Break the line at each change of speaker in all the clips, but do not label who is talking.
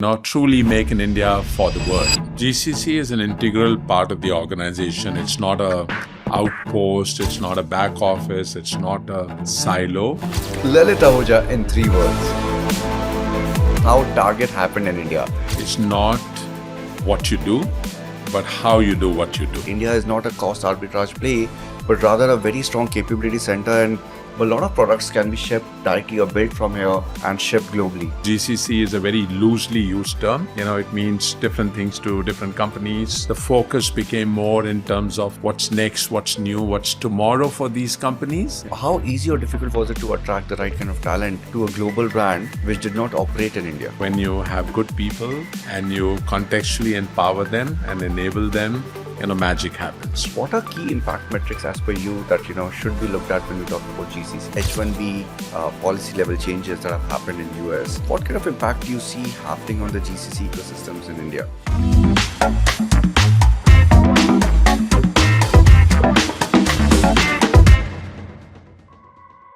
Now, truly make in India for the world. GCC is an integral part of the organization. It's not a outpost, it's not a back office, it's not a silo.
Lalit Ahuja in 3 words. How Target happened in India.
It's not what you do, but how you do what you do.
India is not a cost arbitrage play, but rather a very strong capability center, and a lot of products can be shipped directly or built from here and shipped globally.
GCC is a very loosely used term. It means different things to different companies. The focus became more in terms of what's next, what's new, what's tomorrow for these companies.
How easy or difficult was it to attract the right kind of talent to a global brand which did not operate in India?
When you have good people and you contextually empower them and enable them, magic happens.
What are key impact metrics as per you that should be looked at when we talk about GCs? H1B policy level changes that have happened in US. What kind of impact do you see happening on the GCC ecosystems in India?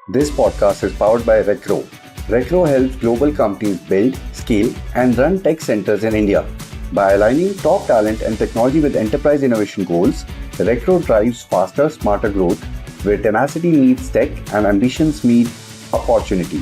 This podcast is powered by Recro. Recro helps global companies build, scale, and run tech centers in India. By aligning top talent and technology with enterprise innovation goals, Recro drives faster, smarter growth, where tenacity meets tech and ambitions meet opportunity.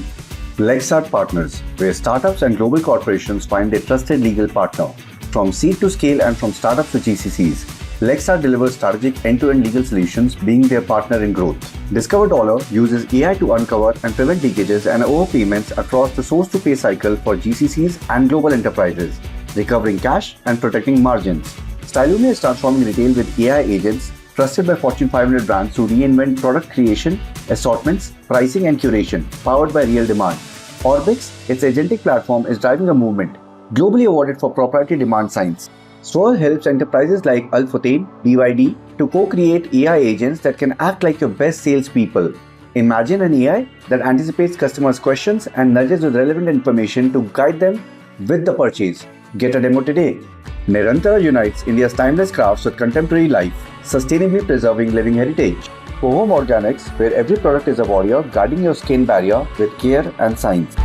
Lexart Partners, where startups and global corporations find their trusted legal partner. From seed to scale and from startups to GCCs, Lexart delivers strategic end-to-end legal solutions, being their partner in growth. Discover Dollar uses AI to uncover and prevent leakages and overpayments across the source-to-pay cycle for GCCs and global enterprises, recovering cash and protecting margins. Stylume is transforming retail with AI agents trusted by Fortune 500 brands to reinvent product creation, assortments, pricing and curation, powered by real demand. Orbix, its agentic platform, is driving a movement, globally awarded for proprietary demand science. Swirl helps enterprises like Al-Futain, BYD to co-create AI agents that can act like your best salespeople. Imagine an AI that anticipates customers' questions and nudges with relevant information to guide them with the purchase. Get a demo today. Nirantara unites India's timeless crafts with contemporary life, sustainably preserving living heritage. For home organics, where every product is a warrior guarding your skin barrier with care and science.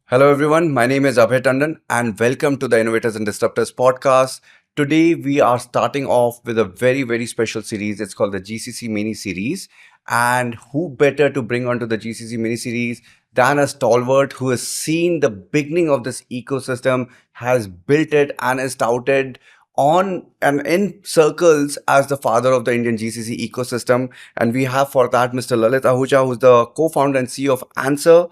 Hello everyone, my name is Abhay Tandon and welcome to the Innovators and Disruptors podcast. Today we are starting off with a very, very special series. It's called the GCC Mini-Series. And who better to bring onto the GCC Mini-Series than a stalwart who has seen the beginning of this ecosystem, has built it and is touted on and in circles as the father of the Indian GCC ecosystem. And we have for that Mr. Lalit Ahuja, who's the co-founder and CEO of ANSR.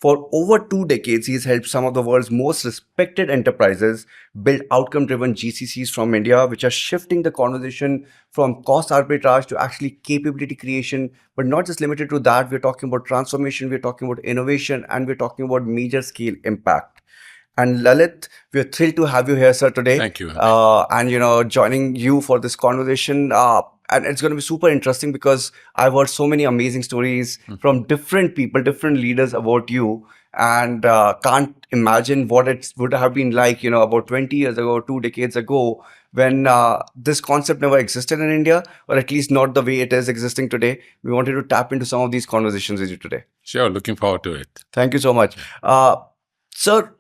For over 2 decades, he's helped some of the world's most respected enterprises build outcome-driven GCCs from India, which are shifting the conversation from cost arbitrage to actually capability creation. But not just limited to that, we're talking about transformation, we're talking about innovation, and we're talking about major scale impact. And Lalit, we're thrilled to have you here, sir, today.
Thank you.
And joining you for this conversation. And it's going to be super interesting because I've heard so many amazing stories from different people, different leaders about you, and can't imagine what it would have been like, about 20 years ago, 2 decades ago, when this concept never existed in India, or at least not the way it is existing today. We wanted to tap into some of these conversations with you today.
Sure, looking forward to it.
Thank you so much. Sir,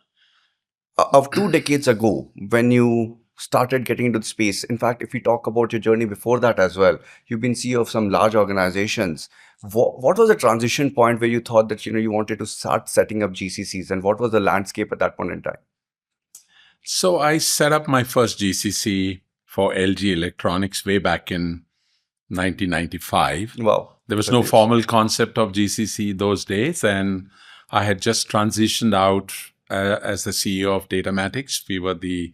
of 2 decades ago, when you started getting into the space. In fact, if we talk about your journey before that as well, you've been CEO of some large organizations. What was the transition point where you thought that you wanted to start setting up GCCs, and what was the landscape at that point in time?
So I set up my first GCC for LG Electronics way back in 1995.
Wow.
There was no formal concept of GCC those days, and I had just transitioned out as the CEO of Datamatics. We were the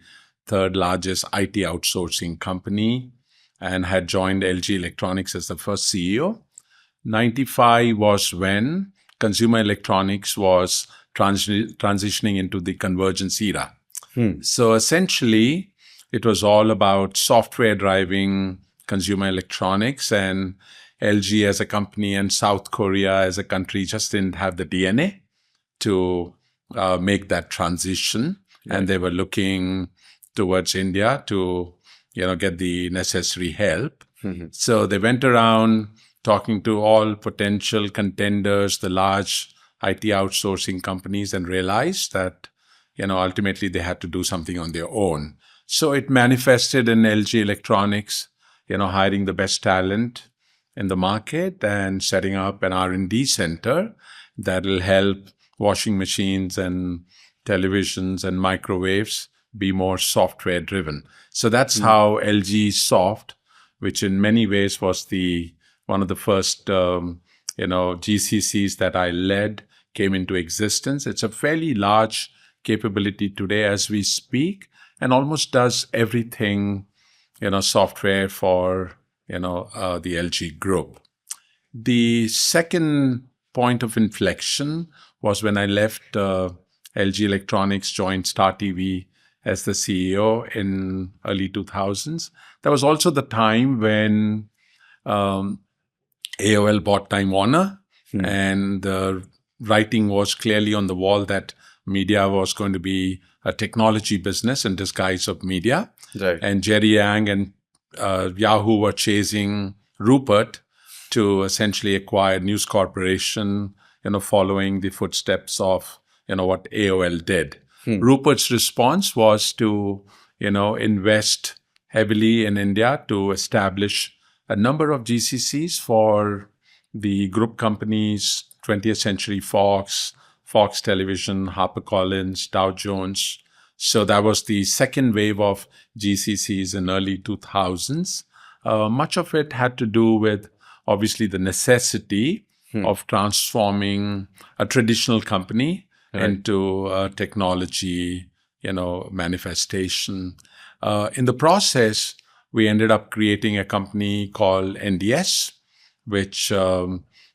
third largest IT outsourcing company and had joined LG Electronics as the first CEO. 95 was when consumer electronics was transitioning into the convergence era. So essentially, it was all about software driving consumer electronics, and LG as a company and South Korea as a country just didn't have the DNA to make that transition. Right. And they were looking towards India to, get the necessary help. So they went around talking to all potential contenders, the large IT outsourcing companies and realized that, ultimately they had to do something on their own. So it manifested in LG Electronics, hiring the best talent in the market and setting up an R&D center that will help washing machines and televisions and microwaves be more software driven. So that's how LG Soft, which in many ways was one of the first GCCs that I led, came into existence. It's a fairly large capability today as we speak, and almost does everything, software for the LG group. The second point of inflection was when I left LG Electronics, joined Star TV as the CEO in early 2000s. That was also the time when AOL bought Time Warner, and the writing was clearly on the wall that media was going to be a technology business in disguise of media.
Right.
And Jerry Yang and Yahoo were chasing Rupert to essentially acquire News Corporation, following the footsteps of, what AOL did. Rupert's response was to, invest heavily in India to establish a number of GCCs for the group companies, 20th Century Fox, Fox Television, HarperCollins, Dow Jones. So that was the second wave of GCCs in early 2000s. Much of it had to do with, obviously, the necessity of transforming a traditional company into a technology, manifestation. In the process, we ended up creating a company called NDS, which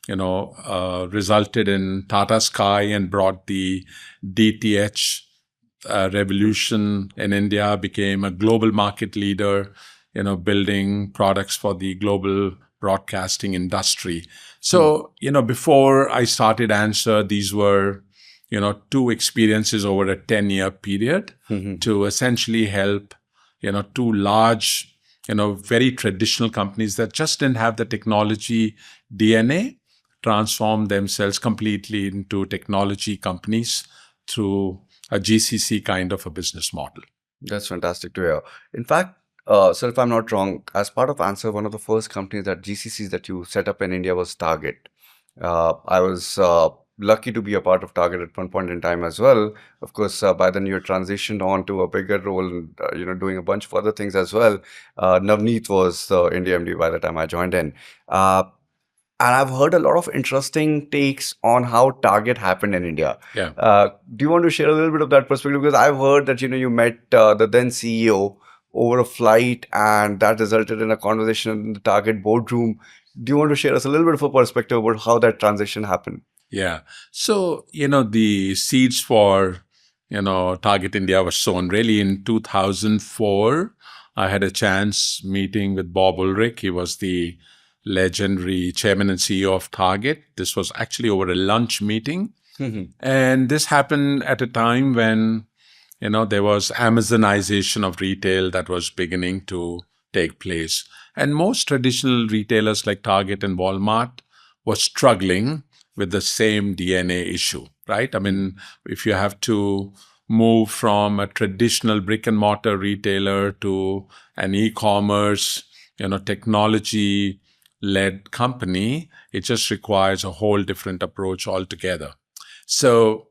resulted in Tata Sky and brought the DTH revolution in India, became a global market leader, building products for the global broadcasting industry. So, before I started ANSR, these were, two experiences over a 10-year period to essentially help, two large, very traditional companies that just didn't have the technology DNA transform themselves completely into technology companies through a GCC kind of a business model.
That's fantastic to hear. In fact, sir, if I'm not wrong, as part of ANSR, one of the first companies that GCCs that you set up in India was Target. I was lucky to be a part of Target at one point in time as well. Of course, by then you transitioned on to a bigger role, doing a bunch of other things as well. Navneet was the India MD by the time I joined in. And I've heard a lot of interesting takes on how Target happened in India.
Yeah.
Do you want to share a little bit of that perspective? Because I've heard that, you met the then CEO over a flight, and that resulted in a conversation in the Target boardroom. Do you want to share us a little bit of a perspective about how that transition happened?
Yeah. So, the seeds for, Target India were sown really in 2004. I had a chance meeting with Bob Ulrich. He was the legendary chairman and CEO of Target. This was actually over a lunch meeting. And this happened at a time when, there was Amazonization of retail that was beginning to take place. And most traditional retailers like Target and Walmart were struggling with the same DNA issue, right? I mean, if you have to move from a traditional brick and mortar retailer to an e-commerce, technology-led company, it just requires a whole different approach altogether. So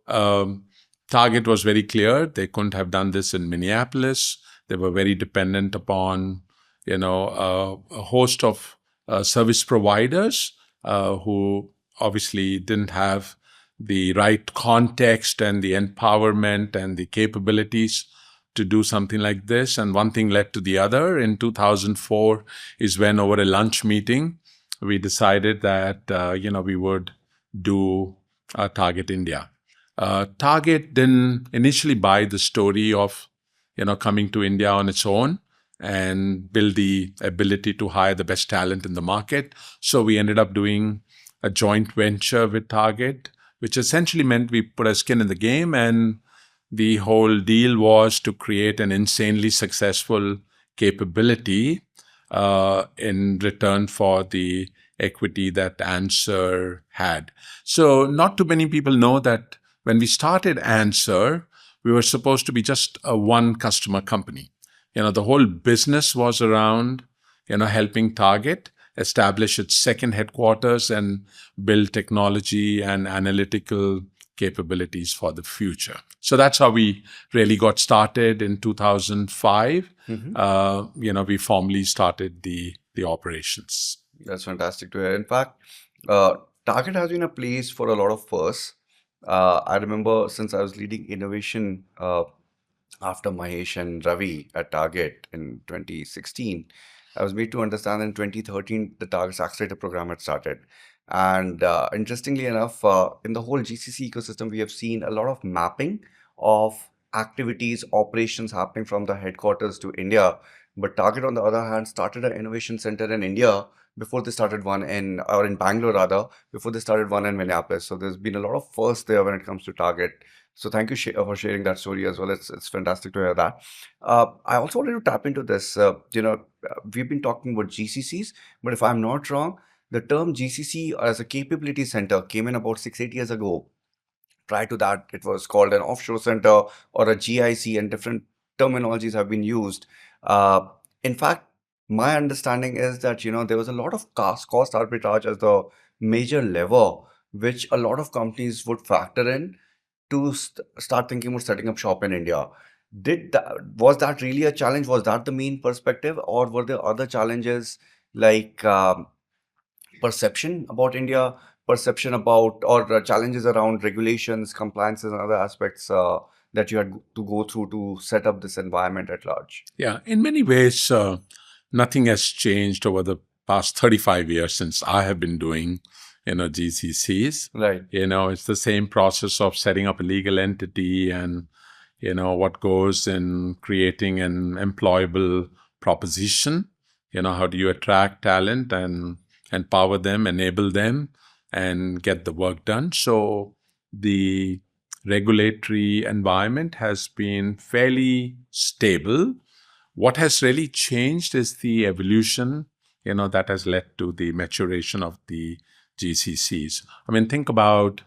Target was very clear. They couldn't have done this in Minneapolis. They were very dependent upon, a host of service providers who obviously didn't have the right context and the empowerment and the capabilities to do something like this. And one thing led to the other. In 2004 is when, over a lunch meeting, we decided that, we would do Target India. Target didn't initially buy the story of, coming to India on its own and build the ability to hire the best talent in the market. So we ended up doing a joint venture with Target, which essentially meant we put our skin in the game, and the whole deal was to create an insanely successful capability in return for the equity that ANSR had. So not too many people know that when we started ANSR, we were supposed to be just a one customer company. The whole business was around, helping Target establish its second headquarters and build technology and analytical capabilities for the future. So that's how we really got started in 2005. We formally started the operations.
That's fantastic to hear. In fact, Target has been a place for a lot of firsts. I remember since I was leading innovation after Mahesh and Ravi at Target in 2016, I was made to understand in 2013 the Target's Accelerator program had started. And interestingly enough, in the whole GCC ecosystem, we have seen a lot of mapping of activities, operations happening from the headquarters to India. But Target, on the other hand, started an innovation center in India before they started one in Bangalore rather, before they started one in Minneapolis. So there's been a lot of firsts there when it comes to Target. So thank you for sharing that story as well. It's fantastic to hear that. I also wanted to tap into this. We've been talking about GCCs, but if I'm not wrong, the term GCC as a capability center came in about 6-8 years ago. Prior to that, it was called an offshore center or a GIC, and different terminologies have been used. In fact, my understanding is that there was a lot of cost arbitrage as the major lever, which a lot of companies would factor in to start thinking about setting up shop in India. Was that really a challenge? Was that the main perspective, or were there other challenges like perception about India, perception about or challenges around regulations, compliances, and other aspects that you had to go through to set up this environment at large?
Yeah, in many ways, nothing has changed over the past 35 years since I have been doing, GCCs.
Right.
It's the same process of setting up a legal entity and, what goes in creating an employable proposition. How do you attract talent and empower them, enable them, and get the work done? So the regulatory environment has been fairly stable. What has really changed is the evolution, that has led to the maturation of the GCCs. I mean, think about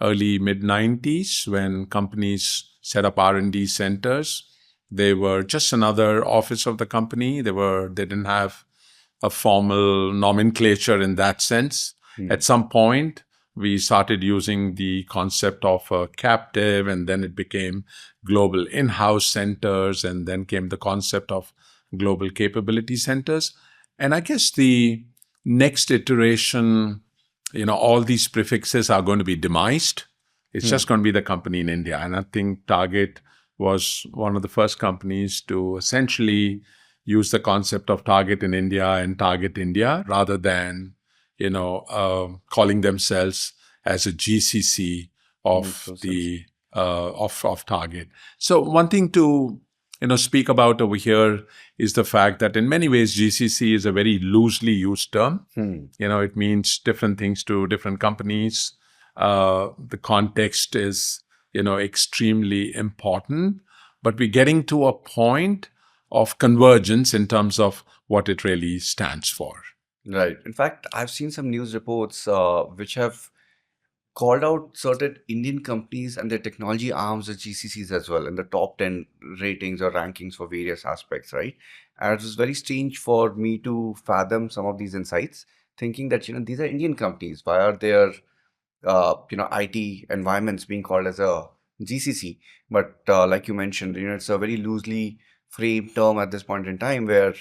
early mid-90s when companies set up R&D centers. They were just another office of the company. They didn't have a formal nomenclature in that sense. At some point, we started using the concept of a captive, and then it became global in-house centers, and then came the concept of global capability centers. And I guess the next iteration, all these prefixes are going to be demised. It's just going to be the company in India. And I think Target was one of the first companies to essentially use the concept of Target in India and Target India rather than, calling themselves as a GCC of the of Target. So one thing to speak about over here is the fact that in many ways GCC is a very loosely used term. It means different things to different companies. The context is extremely important, but we're getting to a point of convergence in terms of what it really stands for.
Right. In fact, I've seen some news reports which have called out certain Indian companies and their technology arms as GCCs as well in the top 10 ratings or rankings for various aspects, right? And it was very strange for me to fathom some of these insights, thinking that, these are Indian companies. Why are their, IT environments being called as a GCC? But like you mentioned, it's a very loosely framed term at this point in time where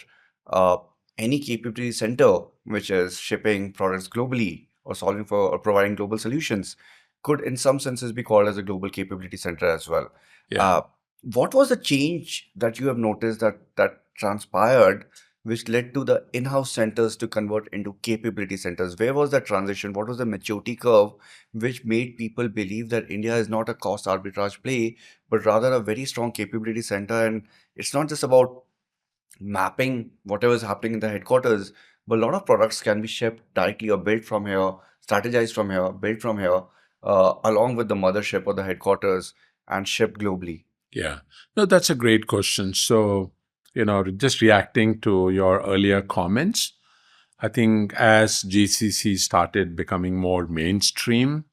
any capability center, which is shipping products globally, or solving for or providing global solutions, could in some senses be called as a global capability center as well.
Yeah.
What was the change that you have noticed that transpired which led to the in-house centers to convert into capability centers? Where was that transition? What was the maturity curve which made people believe that India is not a cost arbitrage play, but rather a very strong capability center? And it's not just about mapping whatever is happening in the headquarters, but a lot of products can be shipped directly or built from here, strategized from here, built from here, along with the mothership or the headquarters, and shipped globally.
Yeah. No, that's a great question. So, just reacting to your earlier comments, I think as GCC started becoming more mainstream,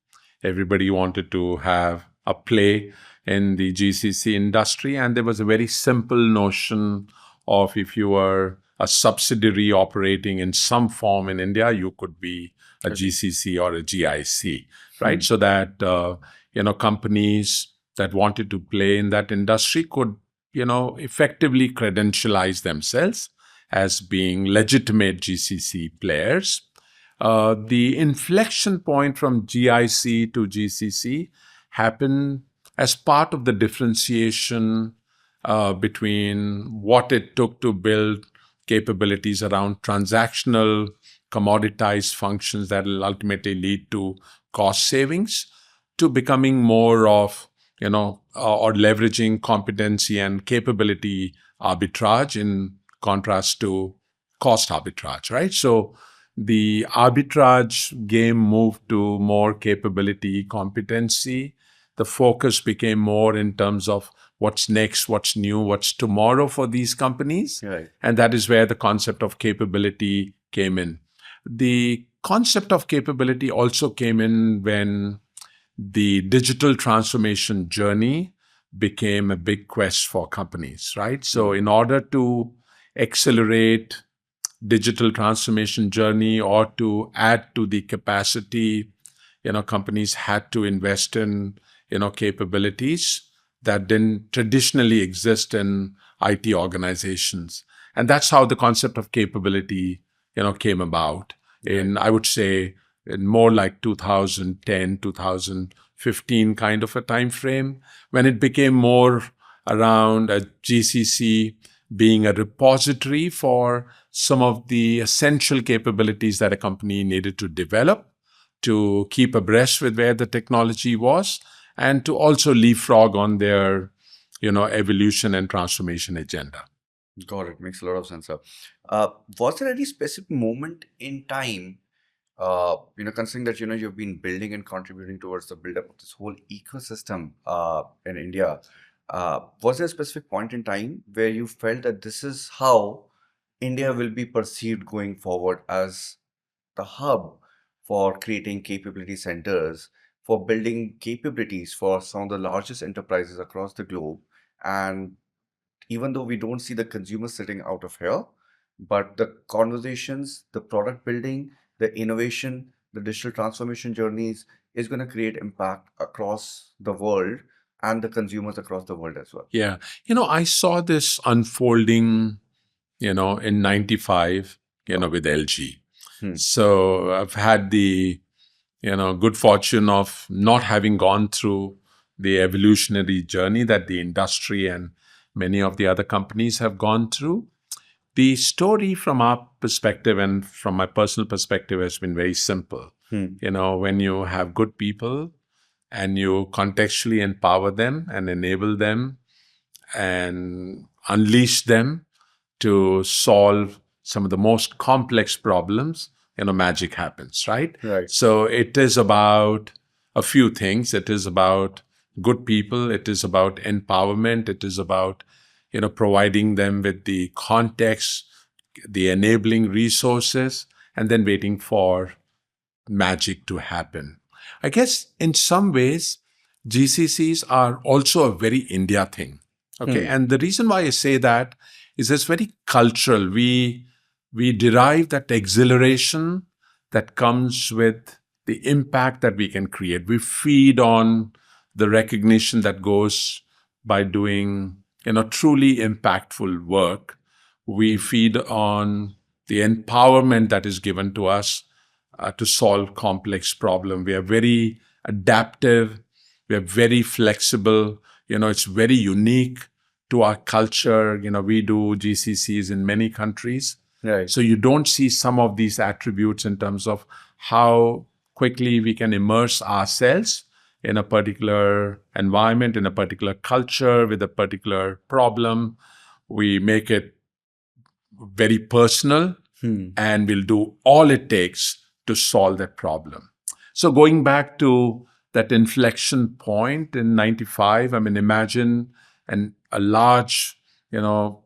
everybody wanted to have a play in the GCC industry. And there was a very simple notion of if you were a subsidiary operating in some form in India, you could be a GCC or a GIC, right? So that, companies that wanted to play in that industry could, effectively credentialize themselves as being legitimate GCC players. The inflection point from GIC to GCC happened as part of the differentiation between what it took to build capabilities around transactional, commoditized functions that will ultimately lead to cost savings, to becoming more of, or leveraging competency and capability arbitrage in contrast to cost arbitrage, right? So the arbitrage game moved to more capability, competency. The focus became more in terms of what's next, what's new, what's tomorrow for these companies.
Right.
And that is where the concept of capability came in. The concept of capability also came in when the digital transformation journey became a big quest for companies, right? So in order to accelerate digital transformation journey or to add to the capacity, companies had to invest in, capabilities that didn't traditionally exist in IT organizations. And that's how the concept of capability, came about in, I would say, in more like 2010, 2015 kind of a time frame, when it became more around a GCC being a repository for some of the essential capabilities that a company needed to develop to keep abreast with where the technology was and to also leapfrog on their, evolution and transformation agenda.
Got it. Makes a lot of sense, sir. Was there any specific moment in time, considering that, you've been building and contributing towards the build-up of this whole ecosystem in India, was there a specific point in time where you felt that this is how India will be perceived going forward as the hub for creating capability centers, for building capabilities for some of the largest enterprises across the globe? And even though we don't see the consumer sitting out of here, but the conversations, the product building, the innovation, the digital transformation journeys is going to create impact across the world and the consumers across the world as well.
Yeah. I saw this unfolding, in 95, with LG. So I've had the, good fortune of not having gone through the evolutionary journey that the industry and many of the other companies have gone through. The story from our perspective and from my personal perspective has been very simple. When you have good people and you contextually empower them and enable them and unleash them to solve some of the most complex problems, magic happens, right?
Right.
So it is about a few things. It is about good people. It is about empowerment. It is about, providing them with the context, the enabling resources, and then waiting for magic to happen. I guess in some ways, GCCs are also a very India thing. Okay. And the reason why I say that is it's very cultural. We derive that exhilaration that comes with the impact that we can create. We feed on the recognition that goes by doing, truly impactful work. We feed on the empowerment that is given to us to solve complex problems. We are very adaptive. We are very flexible. It's very unique to our culture. We do GCCs in many countries.
Right.
So you don't see some of these attributes in terms of how quickly we can immerse ourselves in a particular environment, in a particular culture, with a particular problem. We make it very personal and we'll do all it takes to solve that problem. So going back to that inflection point in 95, imagine a large,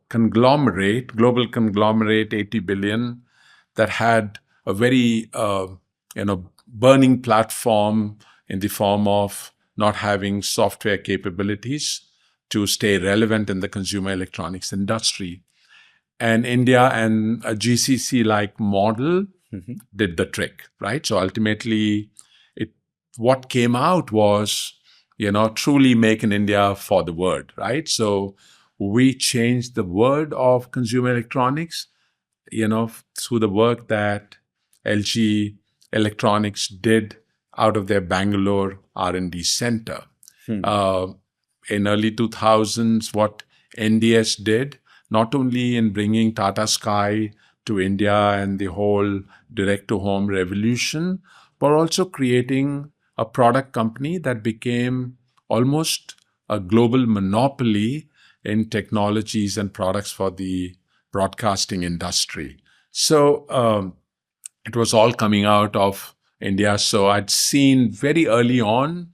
conglomerate, global conglomerate, 80 billion, that had a very, burning platform in the form of not having software capabilities to stay relevant in the consumer electronics industry. And India and a GCC-like model did the trick, right? So ultimately, what came out was, truly make in India for the world, right? So we changed the word of consumer electronics, through the work that LG Electronics did out of their Bangalore R&D center. In early 2000s, what NDS did, not only in bringing Tata Sky to India and the whole direct-to-home revolution, but also creating a product company that became almost a global monopoly in technologies and products for the broadcasting industry. So it was all coming out of India. So I'd seen very early on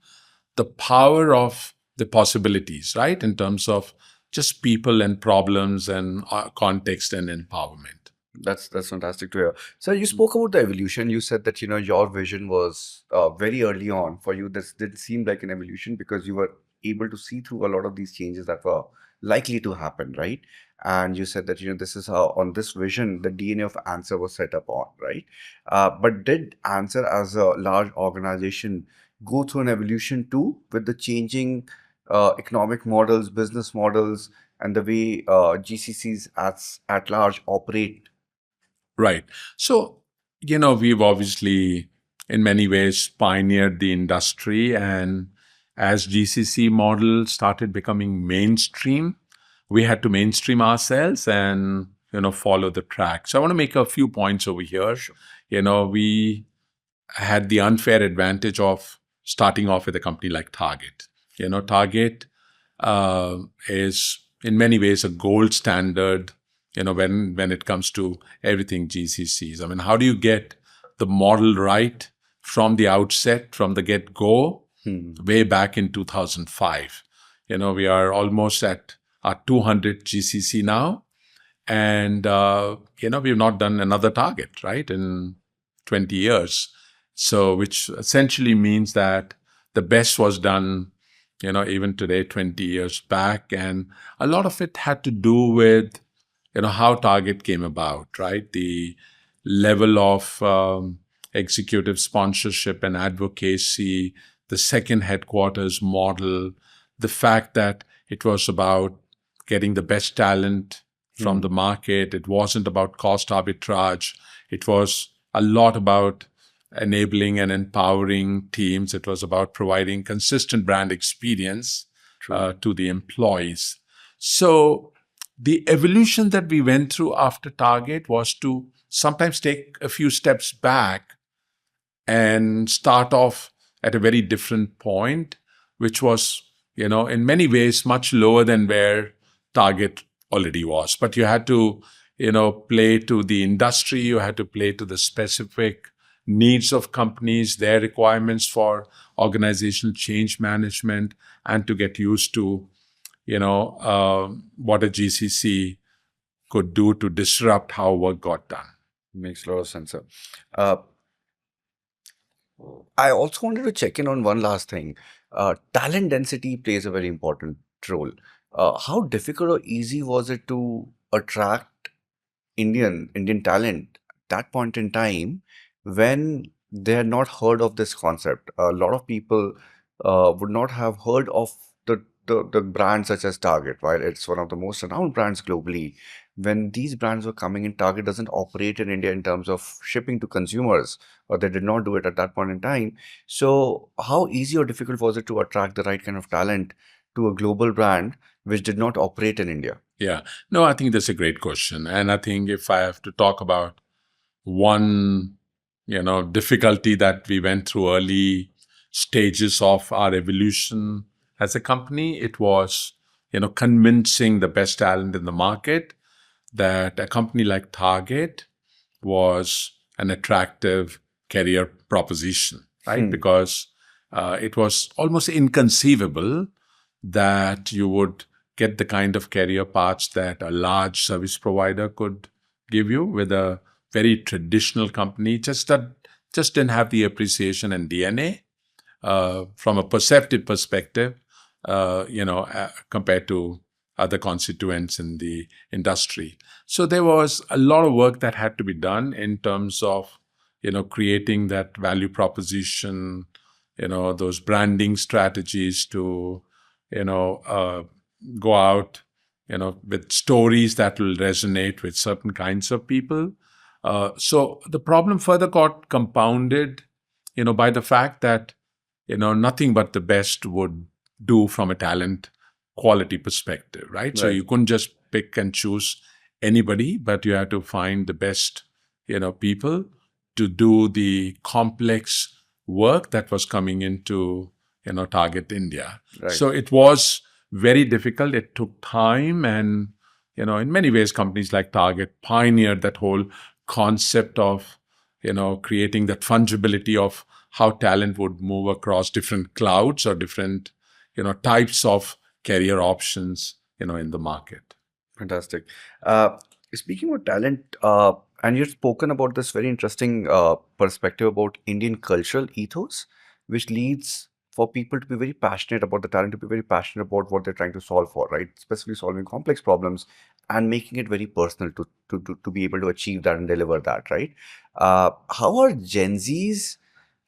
the power of the possibilities, right, in terms of just people and problems and context and empowerment.
That's fantastic to hear. So you spoke about the evolution. You said that your vision was very early on. For you, this did seem like an evolution because you were able to see through a lot of these changes that were likely to happen, right? And you said that this is how on this vision the DNA of ANSR was set up on, right? But did ANSR as a large organization go through an evolution too with the changing economic models, business models, and the way GCCs at large operate?
Right. So, we've obviously, in many ways, pioneered the industry. And as GCC model started becoming mainstream, we had to mainstream ourselves and, follow the track. So I want to make a few points over here. We had the unfair advantage of starting off with a company like Target. Target is in many ways a gold standard, when it comes to everything GCCs. I mean, how do you get the model right from the outset, from the get-go, way back in 2005? We are almost at our 200 GCC now. And, we've not done another Target, right, in 20 years. So, which essentially means that the best was done, even today, 20 years back. And a lot of it had to do with, how Target came about, right? The level of executive sponsorship and advocacy, the second headquarters model, the fact that it was about getting the best talent from the market. It wasn't about cost arbitrage. It was a lot about enabling and empowering teams. It was about providing consistent brand experience to the employees. So the evolution that we went through after Target was to sometimes take a few steps back and start off at a very different point, which was, in many ways much lower than where Target already was. But you had to, play to the industry. You had to play to the specific needs of companies, their requirements for organizational change management, and to get used to what a GCC could do to disrupt how work got done.
Makes a lot of sense, sir. I also wanted to check in on one last thing. Talent density plays a very important role. How difficult or easy was it to attract Indian talent at that point in time when they had not heard of this concept? A lot of people would not have heard of the brands such as Target, while it's one of the most renowned brands globally. When these brands were coming in, Target doesn't operate in India in terms of shipping to consumers, or they did not do it at that point in time. So how easy or difficult was it to attract the right kind of talent to a global brand which did not operate in India?
Yeah. No, I think that's a great question. And I think if I have to talk about one, difficulty that we went through early stages of our evolution as a company, it was, convincing the best talent in the market that a company like Target was an attractive career proposition, right? Because it was almost inconceivable that you would get the kind of career paths that a large service provider could give you with a very traditional company, just didn't have the appreciation and DNA from a perceptive perspective, compared to other constituents in the industry. So there was a lot of work that had to be done in terms of, creating that value proposition, those branding strategies to, go out, with stories that will resonate with certain kinds of people. So the problem further got compounded, by the fact that, nothing but the best would do from a talent quality perspective, right? So you couldn't just pick and choose anybody, but you had to find the best, people to do the complex work that was coming into, target India.
Right.
So it was very difficult. It took time, and, in many ways, companies like Target pioneered that whole concept of, creating that fungibility of how talent would move across different clouds or different, types of career options, in the market.
Fantastic. Speaking of talent, and you've spoken about this very interesting perspective about Indian cultural ethos, which leads for people to be very passionate about the talent, to be very passionate about what they're trying to solve for, right? Especially solving complex problems and making it very personal to be able to achieve that and deliver that, right? How are Gen Zs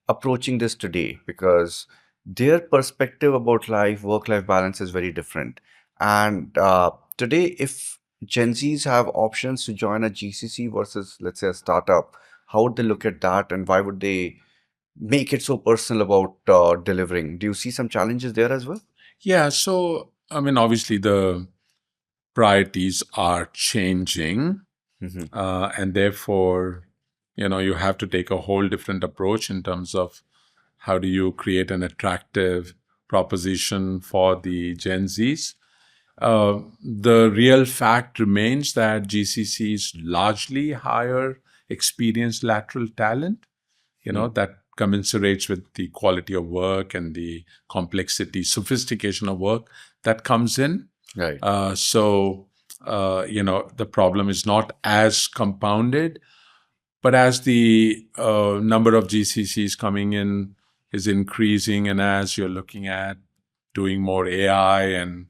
approaching this today? Because their perspective about life, work-life balance is very different. And today, if Gen Zs have options to join a GCC versus, let's say, a startup, how would they look at that, and why would they make it so personal about delivering? Do you see some challenges there as well?
Yeah. So, obviously the priorities are changing, and therefore, you have to take a whole different approach in terms of how do you create an attractive proposition for the Gen Zs. The real fact remains that GCCs largely hire experienced lateral talent, that commensurates with the quality of work and the complexity, sophistication of work that comes in.
Right.
The problem is not as compounded, but as the number of GCCs coming in is increasing, and as you're looking at doing more AI and,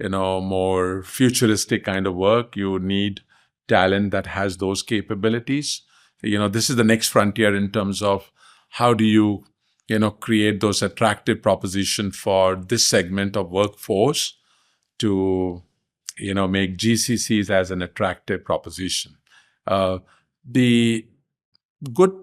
more futuristic kind of work, you need talent that has those capabilities. This is the next frontier in terms of how do you, create those attractive proposition for this segment of workforce to, make GCCs as an attractive proposition. The good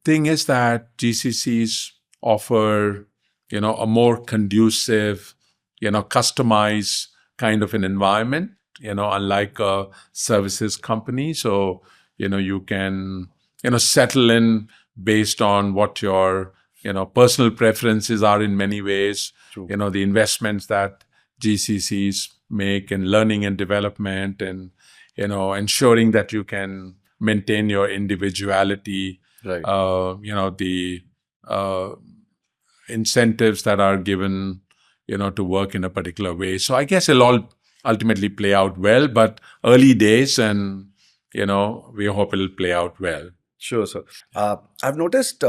thing is that GCCs offer, a more conducive, customized kind of an environment, unlike a services company. So, you can, settle in based on what your, personal preferences are in many ways.
True.
The investments that GCCs make in learning and development, and, ensuring that you can maintain your individuality.
Right.
The incentives that are given, to work in a particular way. So I guess it'll all ultimately play out well, but early days, and, we hope it'll play out well.
Sure, sir. I've noticed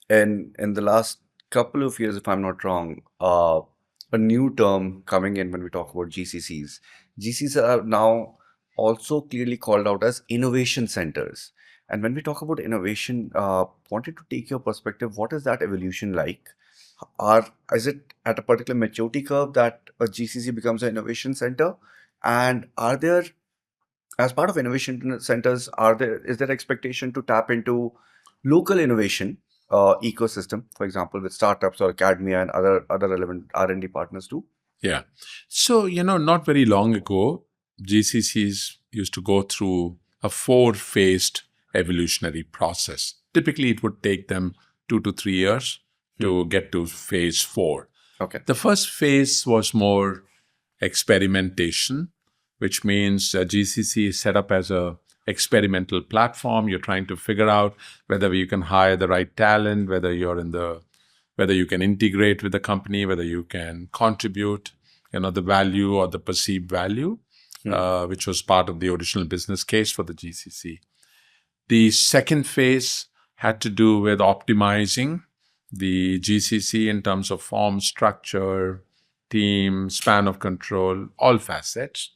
in the last couple of years, if I'm not wrong, a new term coming in when we talk about GCCs. GCCs are now also clearly called out as innovation centers. And when we talk about innovation, wanted to take your perspective. What is that evolution like? Is it at a particular maturity curve that a GCC becomes an innovation center? And are there, as part of innovation centers, is there expectation to tap into local innovation ecosystem, for example, with startups or academia and other relevant R&D partners too?
Yeah. So, not very long ago, GCCs used to go through a 4-phased evolutionary process. Typically, it would take them 2 to 3 years to get to phase 4.
Okay.
The first phase was more experimentation, which means GCC is set up as a experimental platform. You're trying to figure out whether you can hire the right talent, whether you can integrate with the company, whether you can contribute, the value or the perceived value, which was part of the original business case for the GCC. The second phase had to do with optimizing the GCC in terms of form, structure, team, span of control, all facets.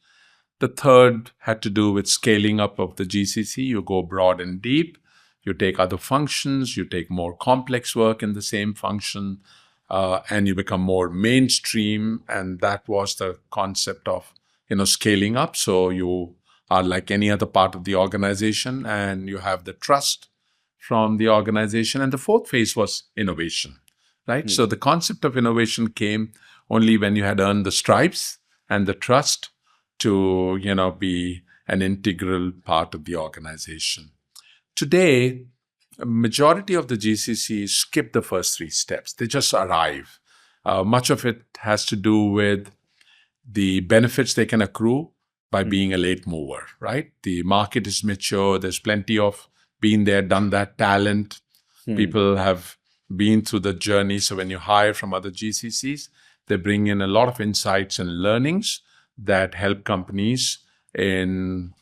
The third had to do with scaling up of the GCC. You go broad and deep. You take other functions. You take more complex work in the same function, and you become more mainstream. And that was the concept of, scaling up. So you are like any other part of the organization, and you have the trust from the organization. And the fourth phase was innovation, right? So the concept of innovation came only when you had earned the stripes and the trust to, be an integral part of the organization. Today, a majority of the GCCs skip the first three steps. They just arrive. Much of it has to do with the benefits they can accrue by being a late mover, right? The market is mature. There's plenty of been there, done that talent. People have been through the journey. So when you hire from other GCCs, they bring in a lot of insights and learnings that help companies in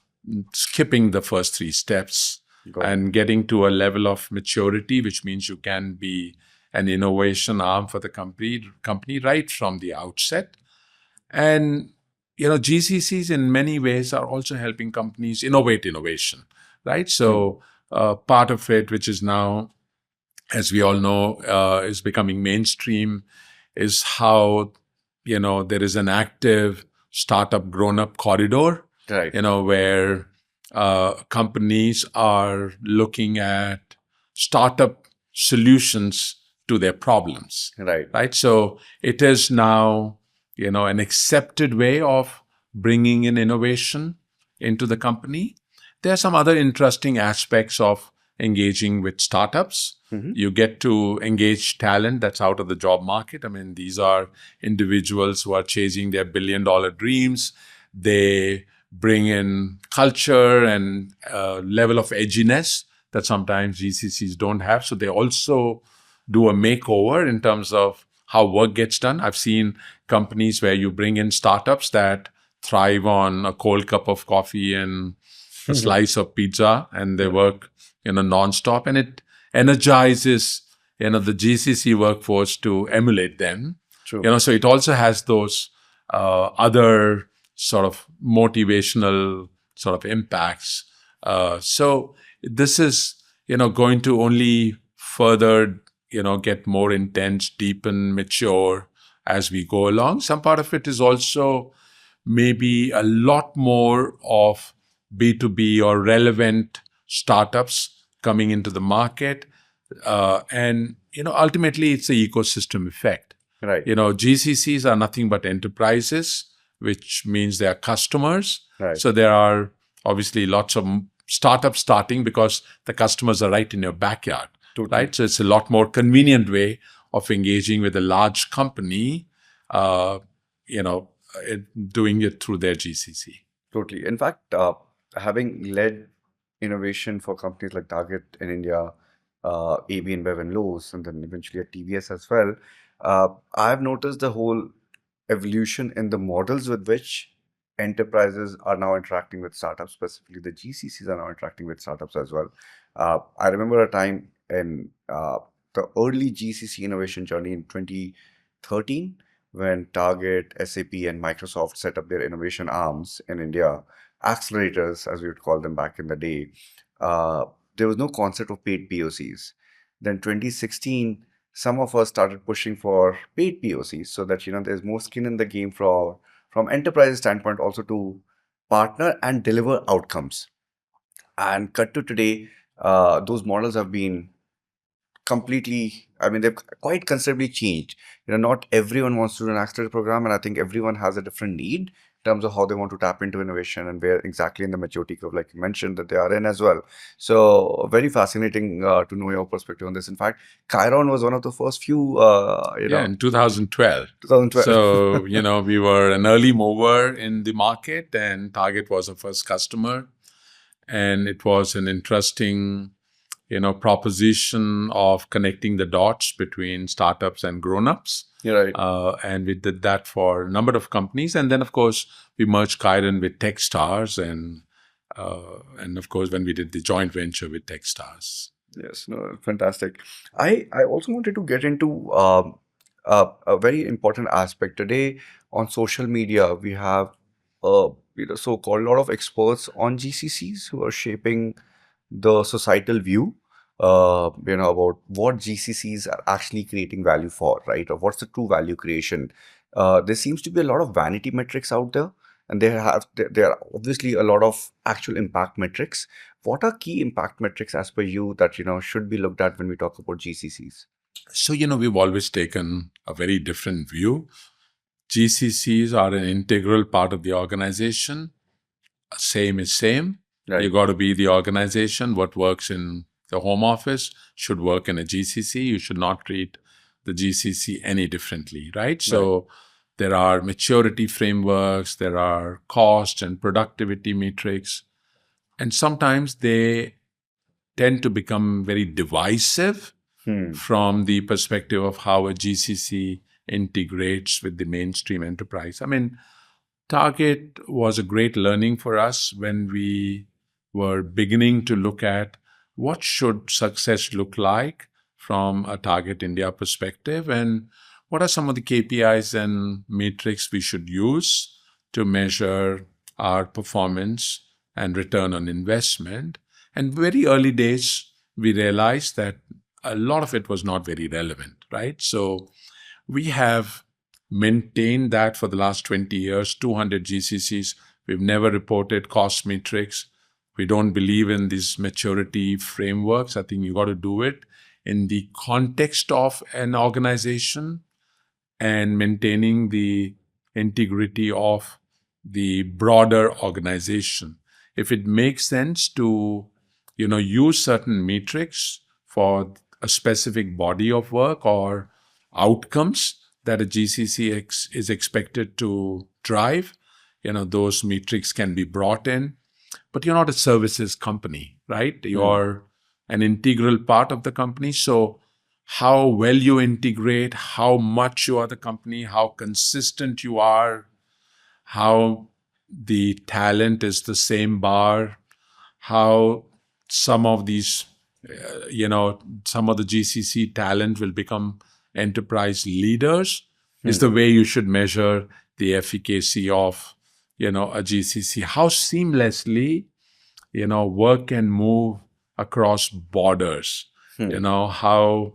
skipping the first three steps and getting to a level of maturity, which means you can be an innovation arm for the company right from the outset. And, GCCs in many ways are also helping companies innovate innovation, right? So part of it, which is now, as we all know, is becoming mainstream, is how, there is an active startup grown-up corridor,
Right.
where companies are looking at startup solutions to their problems,
Right.
right? So it is now, an accepted way of bringing in innovation into the company. There are some other interesting aspects of engaging with startups. You get to engage talent that's out of the job market. I mean, these are individuals who are chasing their billion-dollar dreams. They bring in culture and level of edginess that sometimes GCCs don't have. So they also do a makeover in terms of how work gets done. I've seen companies where you bring in startups that thrive on a cold cup of coffee and a slice of pizza, and they work, nonstop, and it energizes, the GCC workforce to emulate them.
True.
So it also has those other sort of motivational sort of impacts. So this is, going to only further, get more intense, deepen, mature as we go along. Some part of it is also maybe a lot more of B2B or relevant startups coming into the market. And, ultimately it's the ecosystem effect.
Right.
GCCs are nothing but enterprises, which means they are customers.
Right.
So there are obviously lots of startups starting because the customers are right in your backyard, right? So it's a lot more convenient way of engaging with a large company, doing it through their GCC.
Totally. In fact, having led innovation for companies like Target in India, AB InBev and Lowe's, and then eventually at TVS as well, I've noticed the whole evolution in the models with which enterprises are now interacting with startups, specifically the GCCs are now interacting with startups as well. I remember a time in the early GCC innovation journey in 2013 when Target, SAP, and Microsoft set up their innovation arms in India, accelerators, as we would call them back in the day. There was no concept of paid POCs. Then 2016, some of us started pushing for paid POCs so that there's more skin in the game from enterprise standpoint also to partner and deliver outcomes. And cut to today, those models have been completely, they've quite considerably changed. Not everyone wants to do an accelerator program, and I think everyone has a different need in terms of how they want to tap into innovation and where exactly in the maturity curve, like you mentioned, that they are in as well. So very fascinating to know your perspective on this. In fact, Chiron was one of the first few,
in 2012.
2012.
So, we were an early mover in the market, and Target was our first customer. And it was an interesting, proposition of connecting the dots between startups and grown-ups.
You're right.
And we did that for a number of companies. And then, of course, we merged Chiron with Techstars. And And of course, when we did the joint venture with Techstars.
Yes, no, fantastic. I also wanted to get into a very important aspect today on social media. We have so-called lot of experts on GCCs who are shaping the societal view, about what GCCs are actually creating value for, right? Or what's the true value creation? There seems to be a lot of vanity metrics out there, and there are obviously a lot of actual impact metrics. What are key impact metrics as per you that should be looked at when we talk about GCCs?
So, we've always taken a very different view. GCCs are an integral part of the organization. Same is same.
Right.
You got to be the organization. What works in the home office should work in a GCC. You should not treat the GCC any differently, right? So there are maturity frameworks, there are cost and productivity metrics, and sometimes they tend to become very divisive from the perspective of how a GCC integrates with the mainstream enterprise. I mean, Target was a great learning for us when we were beginning to look at what should success look like from a Target India perspective, and what are some of the KPIs and metrics we should use to measure our performance and return on investment. And very early days, we realized that a lot of it was not very relevant, right? So we have maintained that for the last 20 years, 200 GCCs. We've never reported cost metrics. We don't believe in these maturity frameworks. I think you got to do it in the context of an organization and maintaining the integrity of the broader organization. If it makes sense to, use certain metrics for a specific body of work or outcomes that a GCC is expected to drive, those metrics can be brought in. But you're not a services company, right? You're an integral part of the company. So how well you integrate, how much you are the company, how consistent you are, how the talent is the same bar, how some of these, some of the GCC talent will become enterprise leaders is the way you should measure the efficacy of, a GCC. How seamlessly, work can move across borders. How,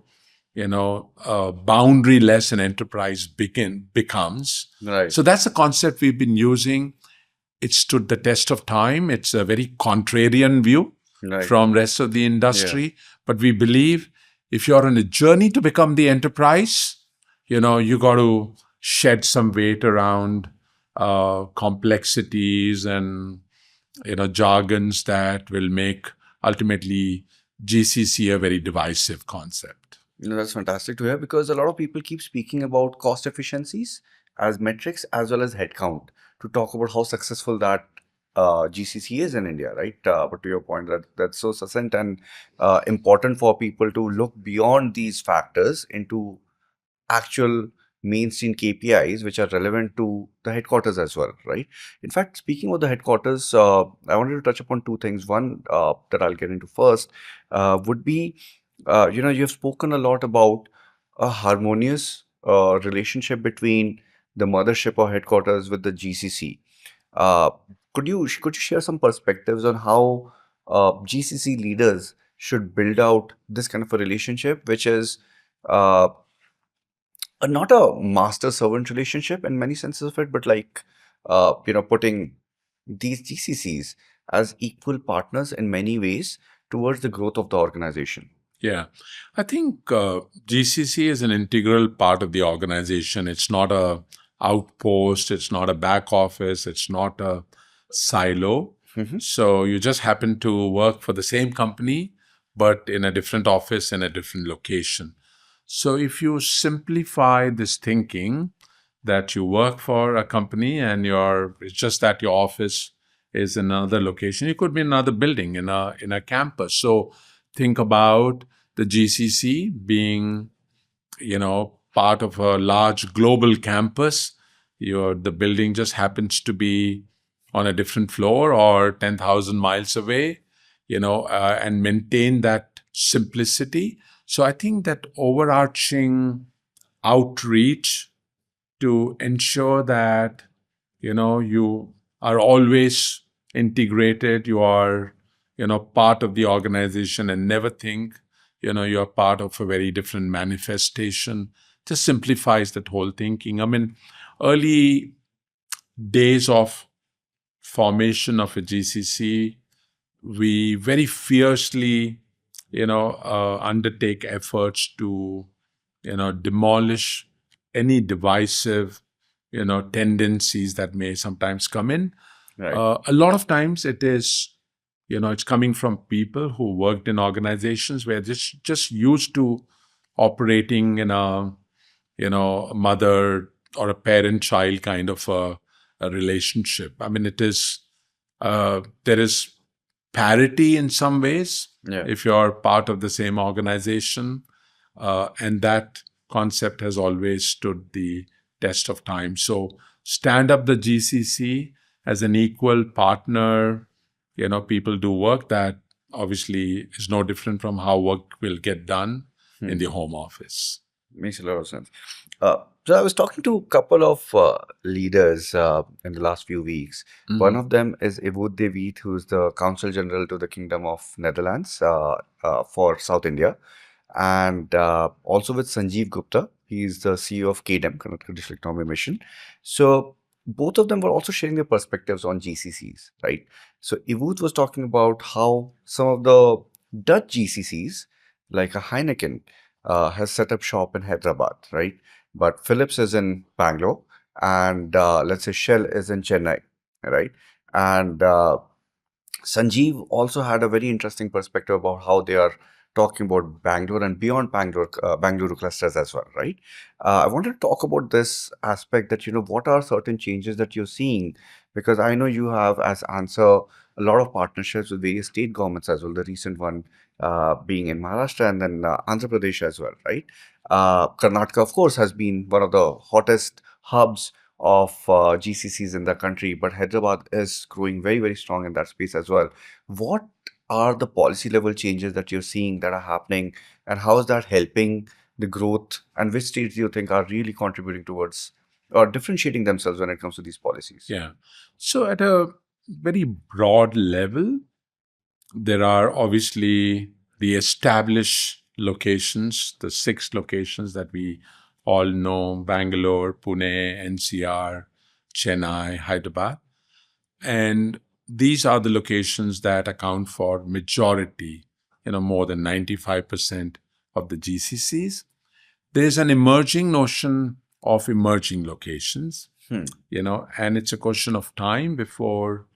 boundary-less an enterprise becomes.
Right.
So that's a concept we've been using. It stood the test of time. It's a very contrarian view from rest of the industry. But we believe if you're on a journey to become the enterprise, you got to shed some weight around complexities and, jargons that will make ultimately GCC a very divisive concept.
That's fantastic to hear, because a lot of people keep speaking about cost efficiencies as metrics as well as headcount to talk about how successful that GCC is in India, right? But to your point, that's so succinct and important for people to look beyond these factors into actual mainstream KPIs which are relevant to the headquarters as well, right? In fact, speaking of the headquarters, I wanted to touch upon two things. One that I'll get into first would be, you've spoken a lot about a harmonious relationship between the mothership or headquarters with the GCC. Could you share some perspectives on how GCC leaders should build out this kind of a relationship, which is not a master-servant relationship in many senses of it, but like, putting these GCCs as equal partners in many ways towards the growth of the organization?
Yeah, I think GCC is an integral part of the organization. It's not a outpost. It's not a back office. It's not a silo. So you just happen to work for the same company, but in a different office in a different location. So if you simplify this thinking that you work for a company and it's just that your office is in another location, it could be another building in a campus. So think about the GCC being, part of a large global campus. The building just happens to be on a different floor or 10,000 miles away, and maintain that simplicity. So I think that overarching outreach to ensure that, you are always integrated, you are, part of the organization and never think, you're part of a very different manifestation, just simplifies that whole thinking. I mean, early days of formation of a GCC, we very fiercely, undertake efforts to, demolish any divisive, tendencies that may sometimes come in.
Right.
A lot of times it is, it's coming from people who worked in organizations where just used to operating in a, mother or a parent-child kind of a relationship. I mean, there is parity in some ways
Yeah.
if you're part of the same organization, and that concept has always stood the test of time. So stand up the GCC as an equal partner. People do work that obviously is no different from how work will get done in the home office.
Makes a lot of sense. So I was talking to a couple of leaders in the last few weeks. One of them is Ewood De Weet, who's the Consul General to the Kingdom of Netherlands for South India. And also with Sanjeev Gupta, he's the CEO of KDEM, Connecticut District Economy Mission. So both of them were also sharing their perspectives on GCCs, right? So Ewood was talking about how some of the Dutch GCCs, like a Heineken, has set up shop in Hyderabad, right? But Philips is in Bangalore, and let's say Shell is in Chennai, right? And Sanjeev also had a very interesting perspective about how they are talking about Bangalore and beyond Bangalore, Bangalore clusters as well, right? I wanted to talk about this aspect that, what are certain changes that you're seeing? Because I know you have, as ANSR, a lot of partnerships with various state governments as well, the recent one being in Maharashtra and then Andhra Pradesh as well, right? Karnataka, of course, has been one of the hottest hubs of GCCs in the country, but Hyderabad is growing very, very strong in that space as well. What are the policy level changes that you're seeing that are happening, and how is that helping the growth, and which states do you think are really contributing towards or differentiating themselves when it comes to these policies?
Yeah. So at a very broad level, there are obviously the established locations, the 6 locations that we all know: Bangalore, Pune, NCR, Chennai, Hyderabad. And these are the locations that account for majority, more than 95% of the GCCs. There's an emerging notion of emerging locations, and it's a question of time before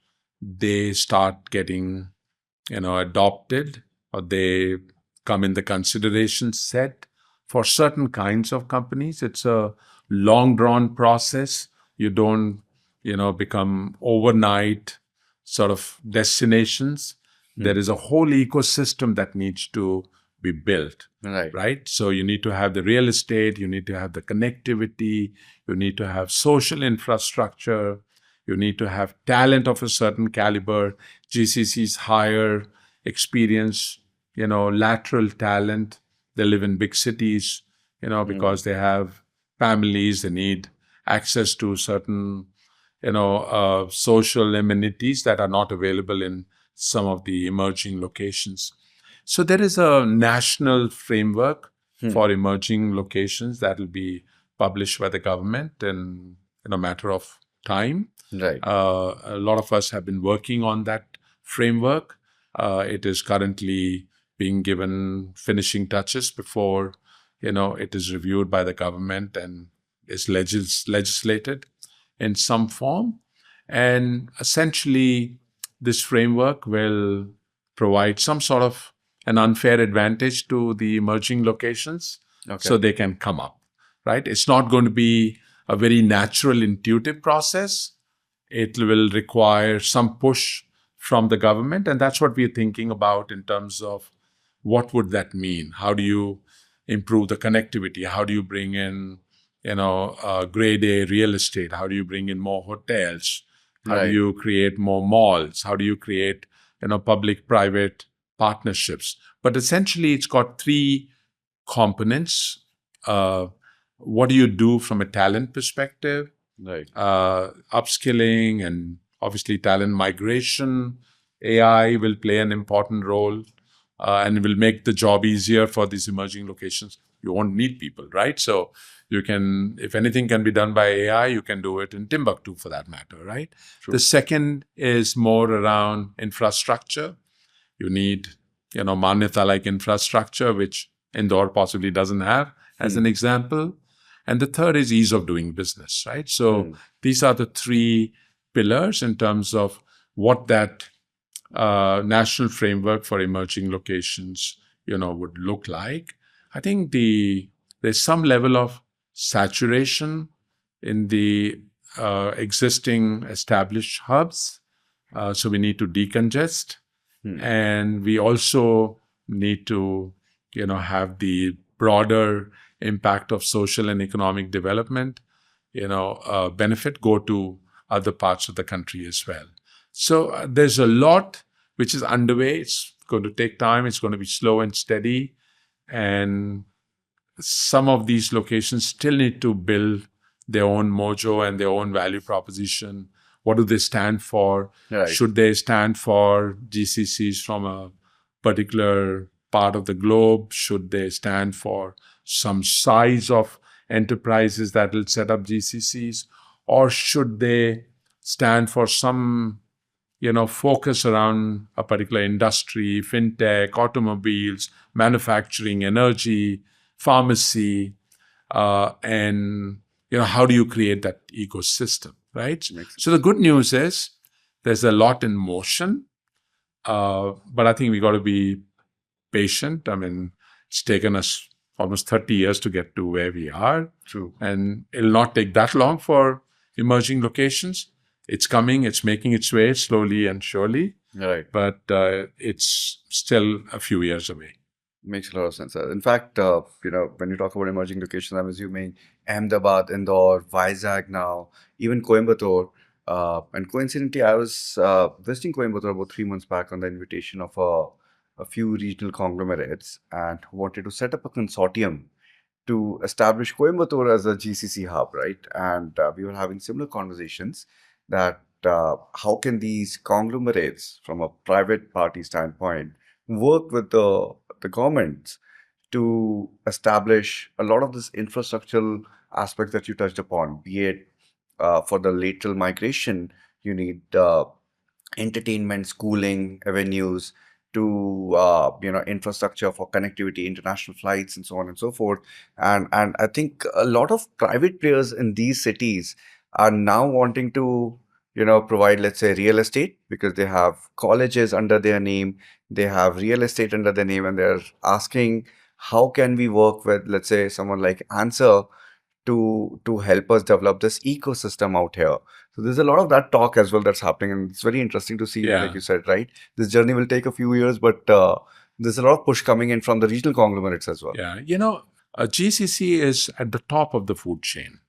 they start getting, adopted, or they come in the consideration set for certain kinds of companies. It's a long drawn process. You don't, become overnight sort of destinations. There is a whole ecosystem that needs to be built. Right. So you need to have the real estate, you need to have the connectivity, you need to have social infrastructure, you need to have talent of a certain caliber. GCCs hire experienced, lateral talent. They live in big cities, because they have families, they need access to certain, social amenities that are not available in some of the emerging locations. So there is a national framework for emerging locations that will be published by the government in a matter of time.
Right.
A lot of us have been working on that framework. It is currently being given finishing touches before, it is reviewed by the government and is legislated in some form. And essentially, this framework will provide some sort of an unfair advantage to the emerging locations, so they can come up, right? It's not going to be a very natural, intuitive process. It will require some push from the government, and that's what we're thinking about in terms of what would that mean? How do you improve the connectivity? How do you bring in, grade A real estate? How do you bring in more hotels? How do
Right.
you create more malls? How do you create, public-private partnerships? But essentially, it's got three components. What do you do from a talent perspective?
Right.
Upskilling and obviously talent migration. AI will play an important role and will make the job easier for these emerging locations. You won't need people, right? So you can, if anything can be done by AI, you can do it in Timbuktu for that matter, right?
True.
The second is more around infrastructure. You need, Manyata-like infrastructure, which Indore possibly doesn't have, as an example. And the third is ease of doing business, right? So these are the three pillars in terms of what that national framework for emerging locations, would look like. I think there's some level of saturation in the existing established hubs. So we need to decongest. And we also need to, have the broader impact of social and economic development, benefit go to other parts of the country as well. So there's a lot which is underway. It's going to take time. It's going to be slow and steady. And some of these locations still need to build their own mojo and their own value proposition. What do they stand for?
Right.
Should they stand for GCCs from a particular part of the globe? Should they stand for some size of enterprises that will set up GCCs? Or should they stand for some, focus around a particular industry, fintech, automobiles, manufacturing, energy, pharmacy, and, how do you create that ecosystem, right? So the good news is there's a lot in motion, but I think we got to be patient. I mean, it's taken us almost 30 years to get to where we are.
True.
And it'll not take that long for emerging locations. It's coming, it's making its way slowly and surely,
Right.
but it's still a few years away.
Makes a lot of sense. In fact, when you talk about emerging locations, I'm assuming Ahmedabad, Indore, Vizag now, even Coimbatore. And coincidentally, I was visiting Coimbatore about 3 months back on the invitation of a few regional conglomerates and who wanted to set up a consortium to establish Coimbatore as a GCC hub, right? And we were having similar conversations that how can these conglomerates, from a private party standpoint, work with the governments to establish a lot of this infrastructural aspects that you touched upon, be it for the lateral migration, you need entertainment, schooling, avenues, to infrastructure for connectivity, international flights, and so on and so forth. And I think a lot of private players in these cities are now wanting to provide, let's say, real estate, because they have colleges under their name, they have real estate under their name, and they're asking how can we work with, let's say, someone like ANSR to help us develop this ecosystem out here. So there's a lot of that talk as well that's happening, and it's very interesting to see,
Yeah.
like you said, right? This journey will take a few years, but there's a lot of push coming in from the regional conglomerates as well.
Yeah, a GCC is at the top of the food chain.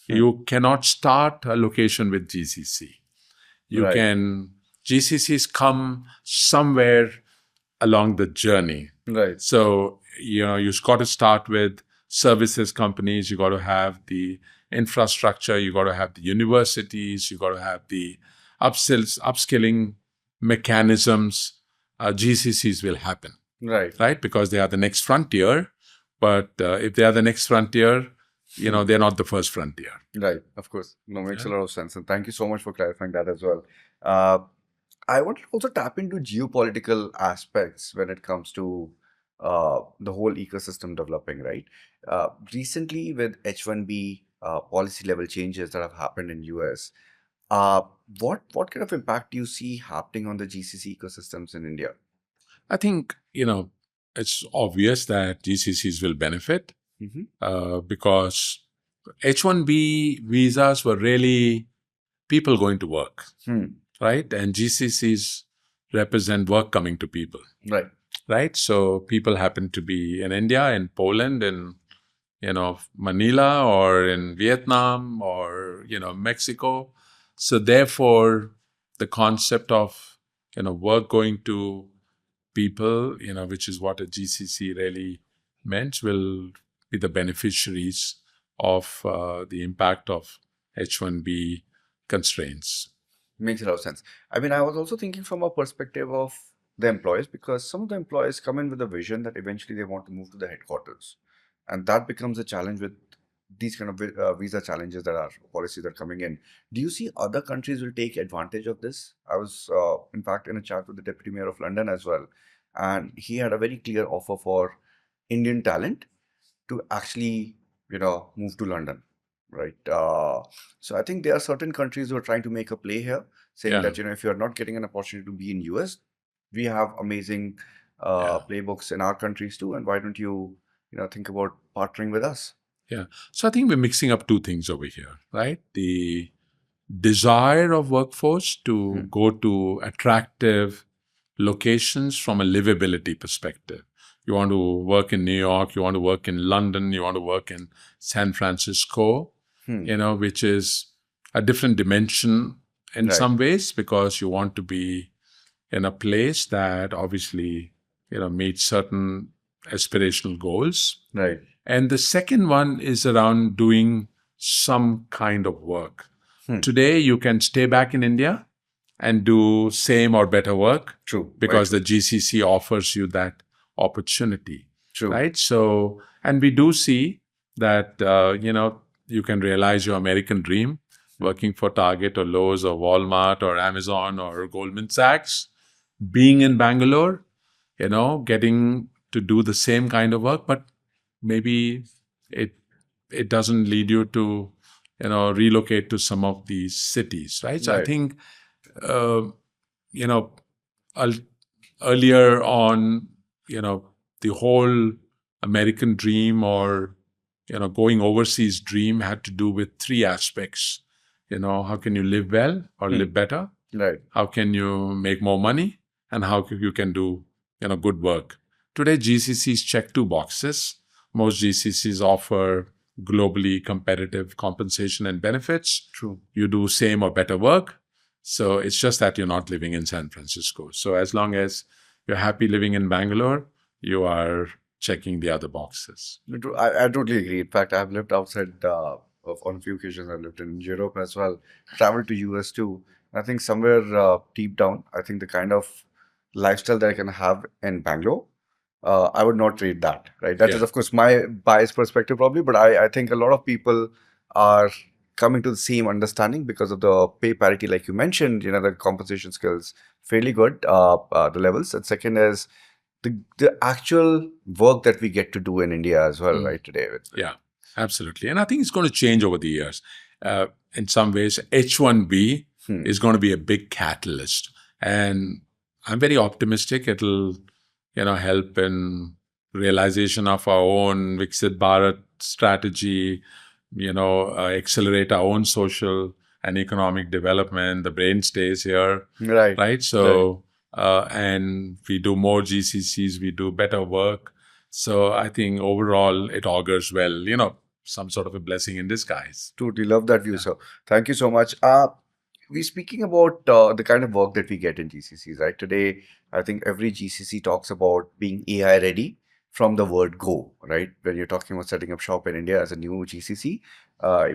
You cannot start a location with GCC.
Right.
GCCs come somewhere along the journey.
Right.
So, you've got to start with services companies, you got to have the infrastructure, you got to have the universities, you got to have the upskilling mechanisms. GCCs will happen, right? Because they are the next frontier. But if they are the next frontier, they're not the first frontier.
Right, of course. No, makes a lot of sense. And thank you so much for clarifying that as well. I want to also tap into geopolitical aspects when it comes to the whole ecosystem developing, right? Recently, with H1B policy level changes that have happened in US, what kind of impact do you see happening on the GCC ecosystems in India?
I think, it's obvious that GCCs will benefit because H1B visas were really people going to work, right? And GCCs represent work coming to people, right? So people happen to be in India, in Poland, in Manila, or in Vietnam, or Mexico. So therefore, the concept of, work going to people, which is what a GCC really meant, will be the beneficiaries of the impact of H1B constraints.
Makes a lot of sense. I mean, I was also thinking from a perspective of the employees, because some of the employees come in with a vision that eventually they want to move to the headquarters. And that becomes a challenge with these kind of visa challenges that are policies that are coming in. Do you see other countries will take advantage of this? I was, in fact, in a chat with the Deputy Mayor of London as well. And he had a very clear offer for Indian talent to actually, move to London, right? So I think there are certain countries who are trying to make a play here, saying
Yeah.
that, if you're not getting an opportunity to be in US, we have amazing
Yeah.
playbooks in our countries too, and why don't you, think about partnering with us?
Yeah. So I think we're mixing up two things over here, right? The desire of workforce to go to attractive locations from a livability perspective. You want to work in New York, you want to work in London, you want to work in San Francisco, which is a different dimension in
Right.
some ways, because you want to be in a place that obviously, meets certain aspirational goals.
Right.
And the second one is around doing some kind of work. Today, you can stay back in India and do same or better work.
True.
Because the GCC offers you that opportunity.
True.
Right? So, and we do see that, you can realize your American dream working for Target or Lowe's or Walmart or Amazon or Goldman Sachs, being in Bangalore, getting to do the same kind of work, but maybe it doesn't lead you to, relocate to some of these cities, right? So I think, earlier on, the whole American dream or, going overseas dream had to do with three aspects. How can you live well or live better?
Right.
How can you make more money? And how you can do, good work. Today, GCCs check two boxes. Most GCCs offer globally competitive compensation and benefits.
True.
You do same or better work. So it's just that you're not living in San Francisco. So as long as you're happy living in Bangalore, you are checking the other boxes.
I totally agree. In fact, I've lived outside on a few occasions. I've lived in Europe as well, traveled to US too. I think somewhere deep down, I think the kind of lifestyle that I can have in Bangalore, I would not trade that, right? That is,
Yeah.
of course, my biased perspective probably, but I think a lot of people are coming to the same understanding because of the pay parity, like you mentioned, the compensation skills fairly good, the levels. And second is the actual work that we get to do in India as well, right, today.
Yeah, absolutely. And I think it's going to change over the years. In some ways, H1B is going to be a big catalyst. And I'm very optimistic it'll, help in realization of our own Viksit Bharat strategy, accelerate our own social and economic development. The brain stays here,
Right.
right? So, and we do more GCCs, we do better work. So I think overall it augurs well, some sort of a blessing in disguise.
Totally love that view, sir. Thank you so much. We're speaking about the kind of work that we get in GCCs, right? Today, I think every GCC talks about being AI ready from the word go, right? When you're talking about setting up shop in India as a new GCC,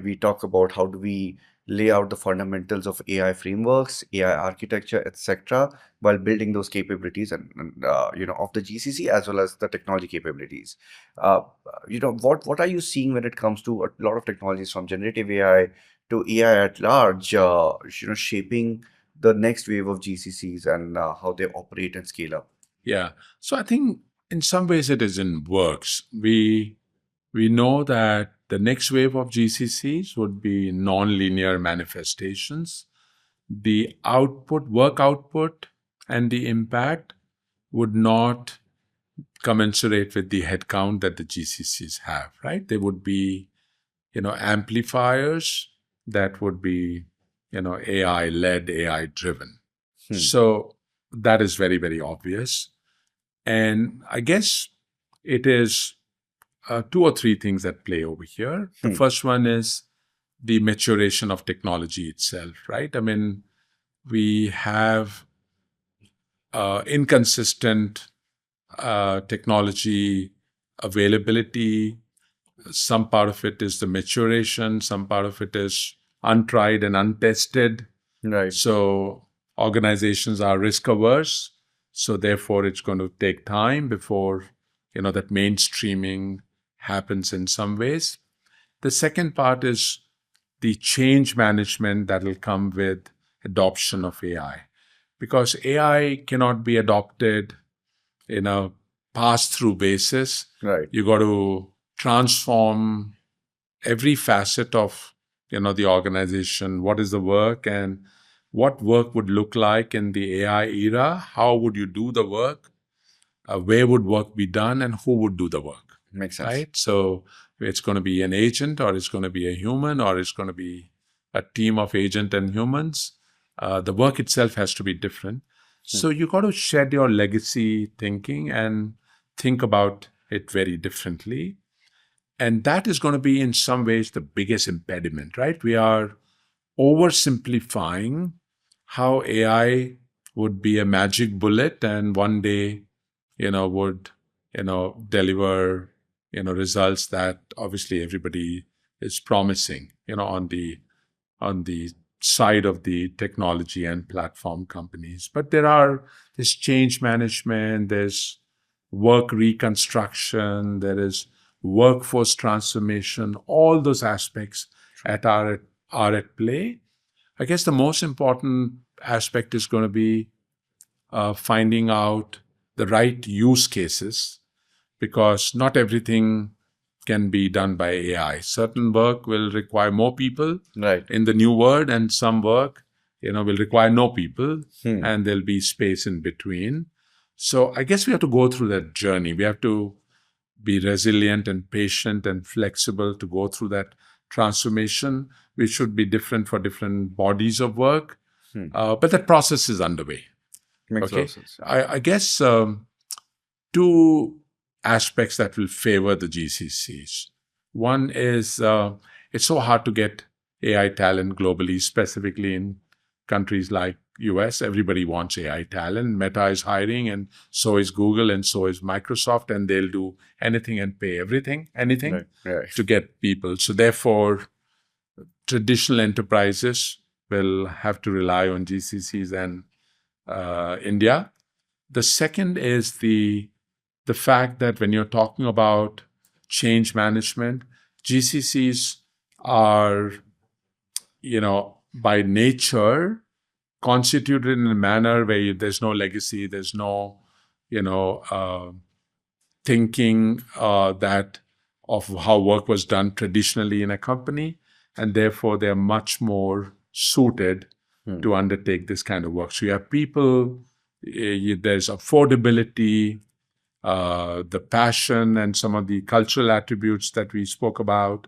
we talk about how do we lay out the fundamentals of AI frameworks, AI architecture, etc., while building those capabilities and of the GCC as well as the technology capabilities. What are you seeing when it comes to a lot of technologies from generative AI to AI at large, shaping the next wave of GCCs and how they operate and scale up?
Yeah. So I think in some ways it is in works. We know that the next wave of GCCs would be non-linear manifestations. The work output and the impact would not commensurate with the headcount that the GCCs have, right? They would be, amplifiers that would be, AI-led, AI-driven. So that is very, very obvious. And I guess it is two or three things that play over here. The first one is the maturation of technology itself, right? I mean, we have inconsistent technology availability. Some part of it is the maturation, some part of it is untried and untested.
Right.
So organizations are risk averse. So therefore, it's going to take time before that mainstreaming happens in some ways. The second part is the change management that will come with adoption of AI, because AI cannot be adopted in a pass-through basis.
Right.
You got to transform every facet of the organization. What is the work, and what work would look like in the AI era? How would you do the work? Where would work be done, and who would do the work?
Makes sense.
Right? So it's going to be an agent, or it's going to be a human, or it's going to be a team of agent and humans. The work itself has to be different. So you got to shed your legacy thinking and think about it very differently. And that is going to be in some ways the biggest impediment, right? We are oversimplifying how AI would be a magic bullet and one day, would, deliver, results that obviously everybody is promising, on the side of the technology and platform companies. But there's change management, there's work reconstruction, there is workforce transformation, all those aspects are at play. I guess the most important aspect is going to be finding out the right use cases, because not everything can be done by AI. Certain work will require more people
Right.
in the new world, and some work, will require no people, and there'll be space in between. So I guess we have to go through that journey. We have to be resilient and patient and flexible to go through that transformation, which should be different for different bodies of work. But that process is underway.
Makes a lot of sense.
I guess two aspects that will favor the GCCs. One is it's so hard to get AI talent globally, specifically in countries like US. Everybody wants AI talent. Meta is hiring, and so is Google, and so is Microsoft, and they'll do anything and pay anything
Right.
to get people. So therefore, traditional enterprises will have to rely on GCCs and India. The second is the fact that when you're talking about change management, GCCs are, by nature, constituted in a manner where there's no legacy, there's no, thinking that of how work was done traditionally in a company, and therefore they're much more suited to undertake this kind of work. So you have people, there's affordability, the passion and some of the cultural attributes that we spoke about,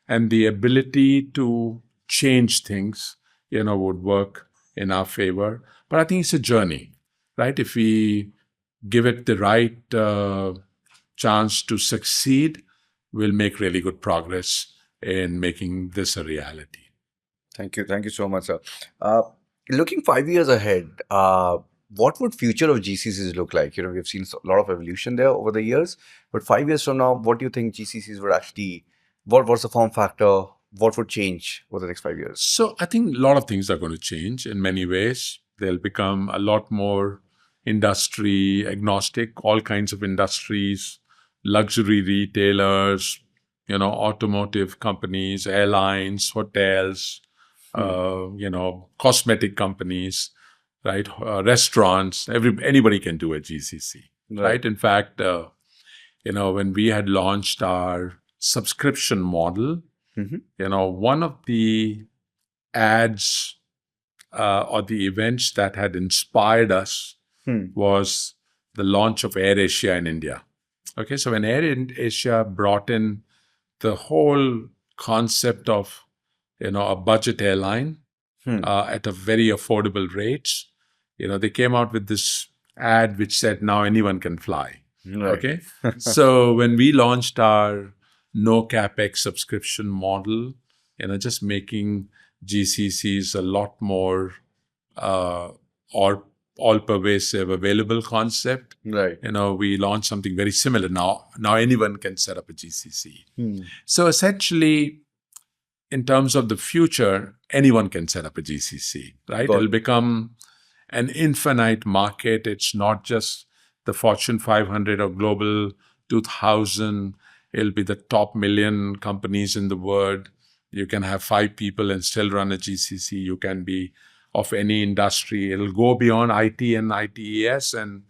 and the ability to change things, would work in our favor. But I think it's a journey, right? If we give it the right chance to succeed, we'll make really good progress in making this a reality.
Thank you. Thank you so much, sir. Looking 5 years ahead, what would future of GCCs look like? We've seen a lot of evolution there over the years, but 5 years from now, what do you think GCCs would actually, what's the form factor? What would change over the next 5 years?
So I think a lot of things are going to change in many ways. They'll become a lot more industry agnostic, all kinds of industries, luxury retailers, automotive companies, airlines, hotels, cosmetic companies, right? Restaurants, anybody can do a GCC, right? In fact, when we had launched our subscription model, one of the ads or the events that had inspired us was the launch of AirAsia in India. Okay, so when AirAsia brought in the whole concept of, a budget airline at a very affordable rates, they came out with this ad which said, now anyone can fly.
Right.
Okay, so when we launched our no capex subscription model, just making GCCs a lot more all-pervasive, available concept.
Right.
We launched something very similar now. Now anyone can set up a GCC.
Hmm.
So essentially, in terms of the future, anyone can set up a GCC, right?
Got it.
It'll become an infinite market. It's not just the Fortune 500 or Global 2000. It'll be the top 1,000,000 companies in the world. You can have 5 people and still run a GCC. You can be of any industry. It'll go beyond IT and ITES and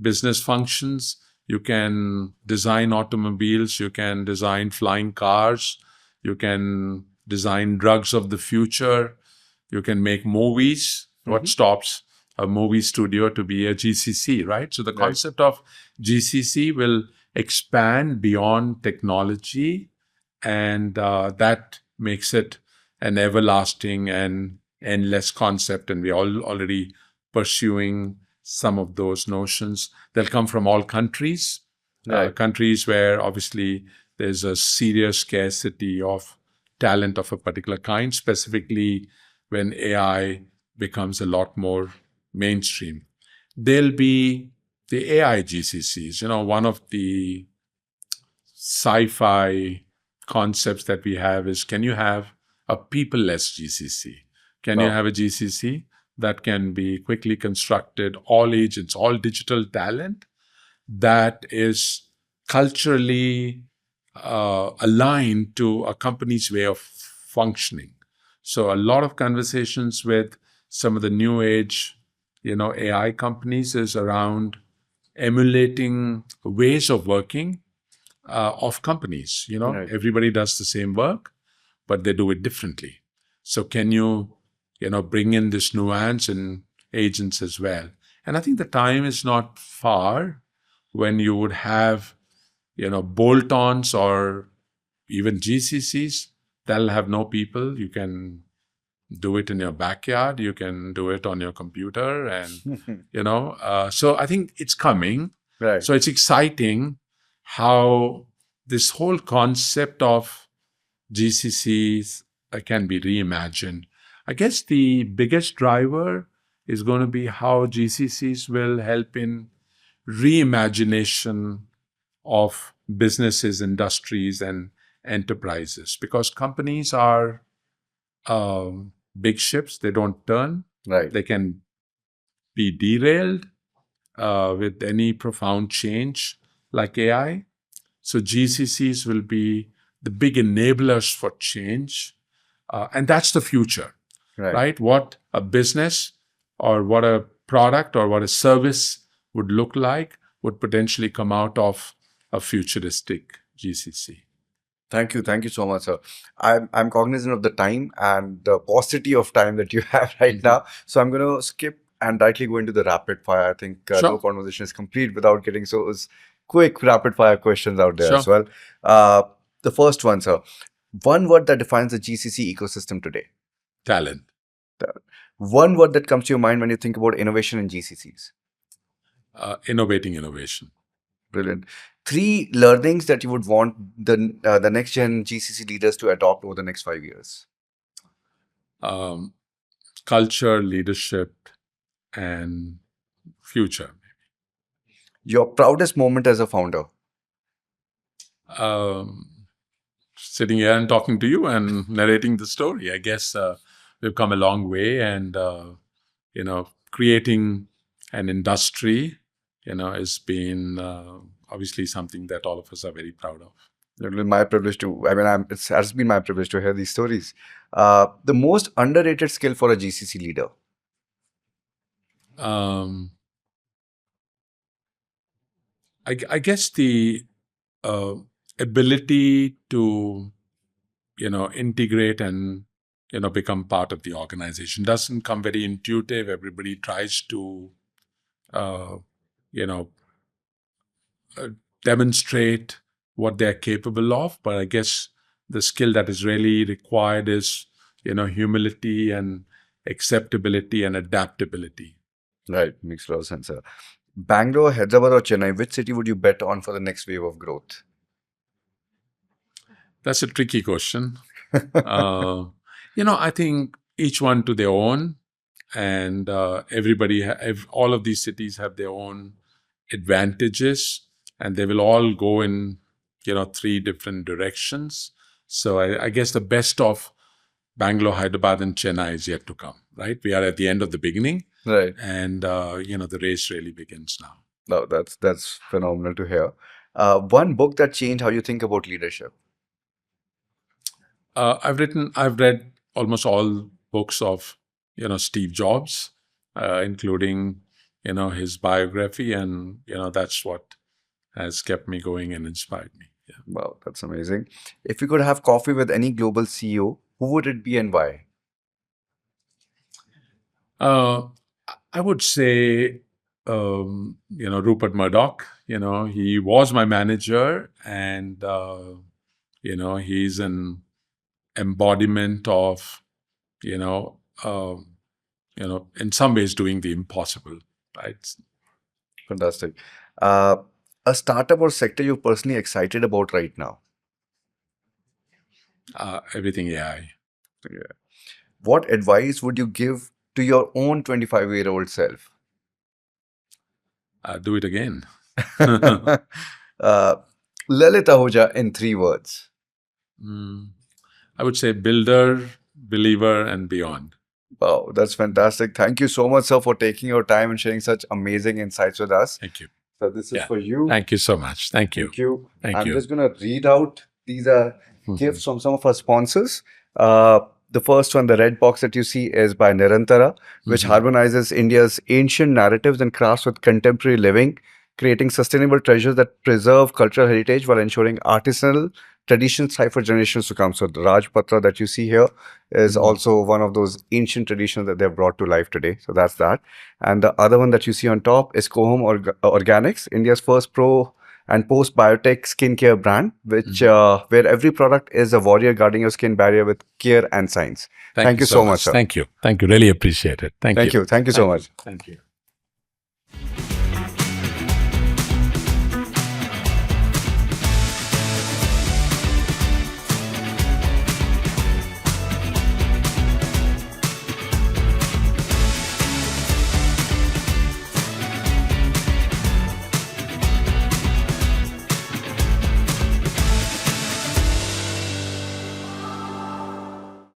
business functions. You can design automobiles. You can design flying cars. You can design drugs of the future. You can make movies. What stops a movie studio to be a GCC, right? So the concept of GCC will expand beyond technology, and that makes it an everlasting and endless concept. And we're already pursuing some of those notions. They'll come from all countries, countries where obviously there's a serious scarcity of talent of a particular kind, specifically when AI becomes a lot more mainstream. There'll be the AI GCCs. One of the sci-fi concepts that we have is, can you have a people-less GCC? Can you have a GCC that can be quickly constructed, all agents, all digital talent that is culturally aligned to a company's way of functioning? So a lot of conversations with some of the new age, AI companies is around emulating ways of working of companies. Everybody does the same work, but they do it differently. So can you, bring in this nuance in agents as well? And I think the time is not far when you would have, bolt-ons or even GCCs that'll have no people. You can do it in your backyard. You can do it on your computer, and so I think it's coming.
Right.
So it's exciting how this whole concept of GCCs can be reimagined. I guess the biggest driver is going to be how GCCs will help in reimagination of businesses, industries, and enterprises, because companies are big ships. They don't turn.
Right.
They can be derailed with any profound change like AI. So GCCs will be the big enablers for change. And that's the future, right? What a business or what a product or what a service would look like would potentially come out of a futuristic GCC.
Thank you so much, sir. I'm cognizant of the time and the paucity of time that you have right now. So I'm going to skip and directly go into the rapid fire. I think no conversation is complete without getting those quick rapid fire questions out there as well. The first one, sir. One word that defines the GCC ecosystem today.
Talent.
One word that comes to your mind when you think about innovation in GCCs.
Innovating innovation.
Brilliant. 3 learnings that you would want the next gen GCC leaders to adopt over the next 5 years.
Culture, leadership, and future.
Your proudest moment as a founder.
Sitting here and talking to you and narrating the story. I guess we've come a long way, and creating an industry, has been obviously something that all of us are very proud of.
It has been my privilege to hear these stories. The most underrated skill for a GCC leader.
I guess the ability to, integrate and, become part of the organization doesn't come very intuitive. Everybody tries to, demonstrate what they're capable of. But I guess the skill that is really required is, humility and acceptability and adaptability.
Right. Makes a lot of sense, sir. Bangalore, Hyderabad, or Chennai, which city would you bet on for the next wave of growth?
That's a tricky question. I think each one to their own, and all of these cities have their own advantages, and they will all go in, three different directions. So I guess the best of Bangalore, Hyderabad, and Chennai is yet to come, right? We are at the end of the beginning,
Right.
and the race really begins now.
No, that's phenomenal to hear. One book that changed how you think about leadership.
I've read almost all books of, Steve Jobs, including, his biography, and, that's what has kept me going and inspired me. Yeah.
Wow, that's amazing. If you could have coffee with any global CEO, who would it be and why?
I would say, Rupert Murdoch. He was my manager, and he's an embodiment of, in some ways doing the impossible, right?
Fantastic. A startup or sector you're personally excited about right now?
Everything AI.
Yeah. What advice would you give to your own 25-year-old self?
Do it again.
Lalit Ahuja in 3 words.
I would say builder, believer, and beyond.
Wow, that's fantastic. Thank you so much, sir, for taking your time and sharing such amazing insights with us.
Thank you.
So this is for you.
Thank you so much. Thank you.
Thank you.
Thank
I'm
you.
just going to read out. These are gifts from some of our sponsors. The first one, the red box that you see, is by Nirantara, which harmonizes India's ancient narratives and crafts with contemporary living, creating sustainable treasures that preserve cultural heritage while ensuring artisanal traditions thrive for generations to come. So the Rajpatra that you see here is also one of those ancient traditions that they've brought to life today. So that's that. And the other one that you see on top is Cohom Organics, India's first pro and post biotech skincare brand, which where every product is a warrior guarding your skin barrier with care and science. Thank you so much, sir.
Thank you. Thank you. Really appreciate it. Thank you.
Thank you so much.
Thank you.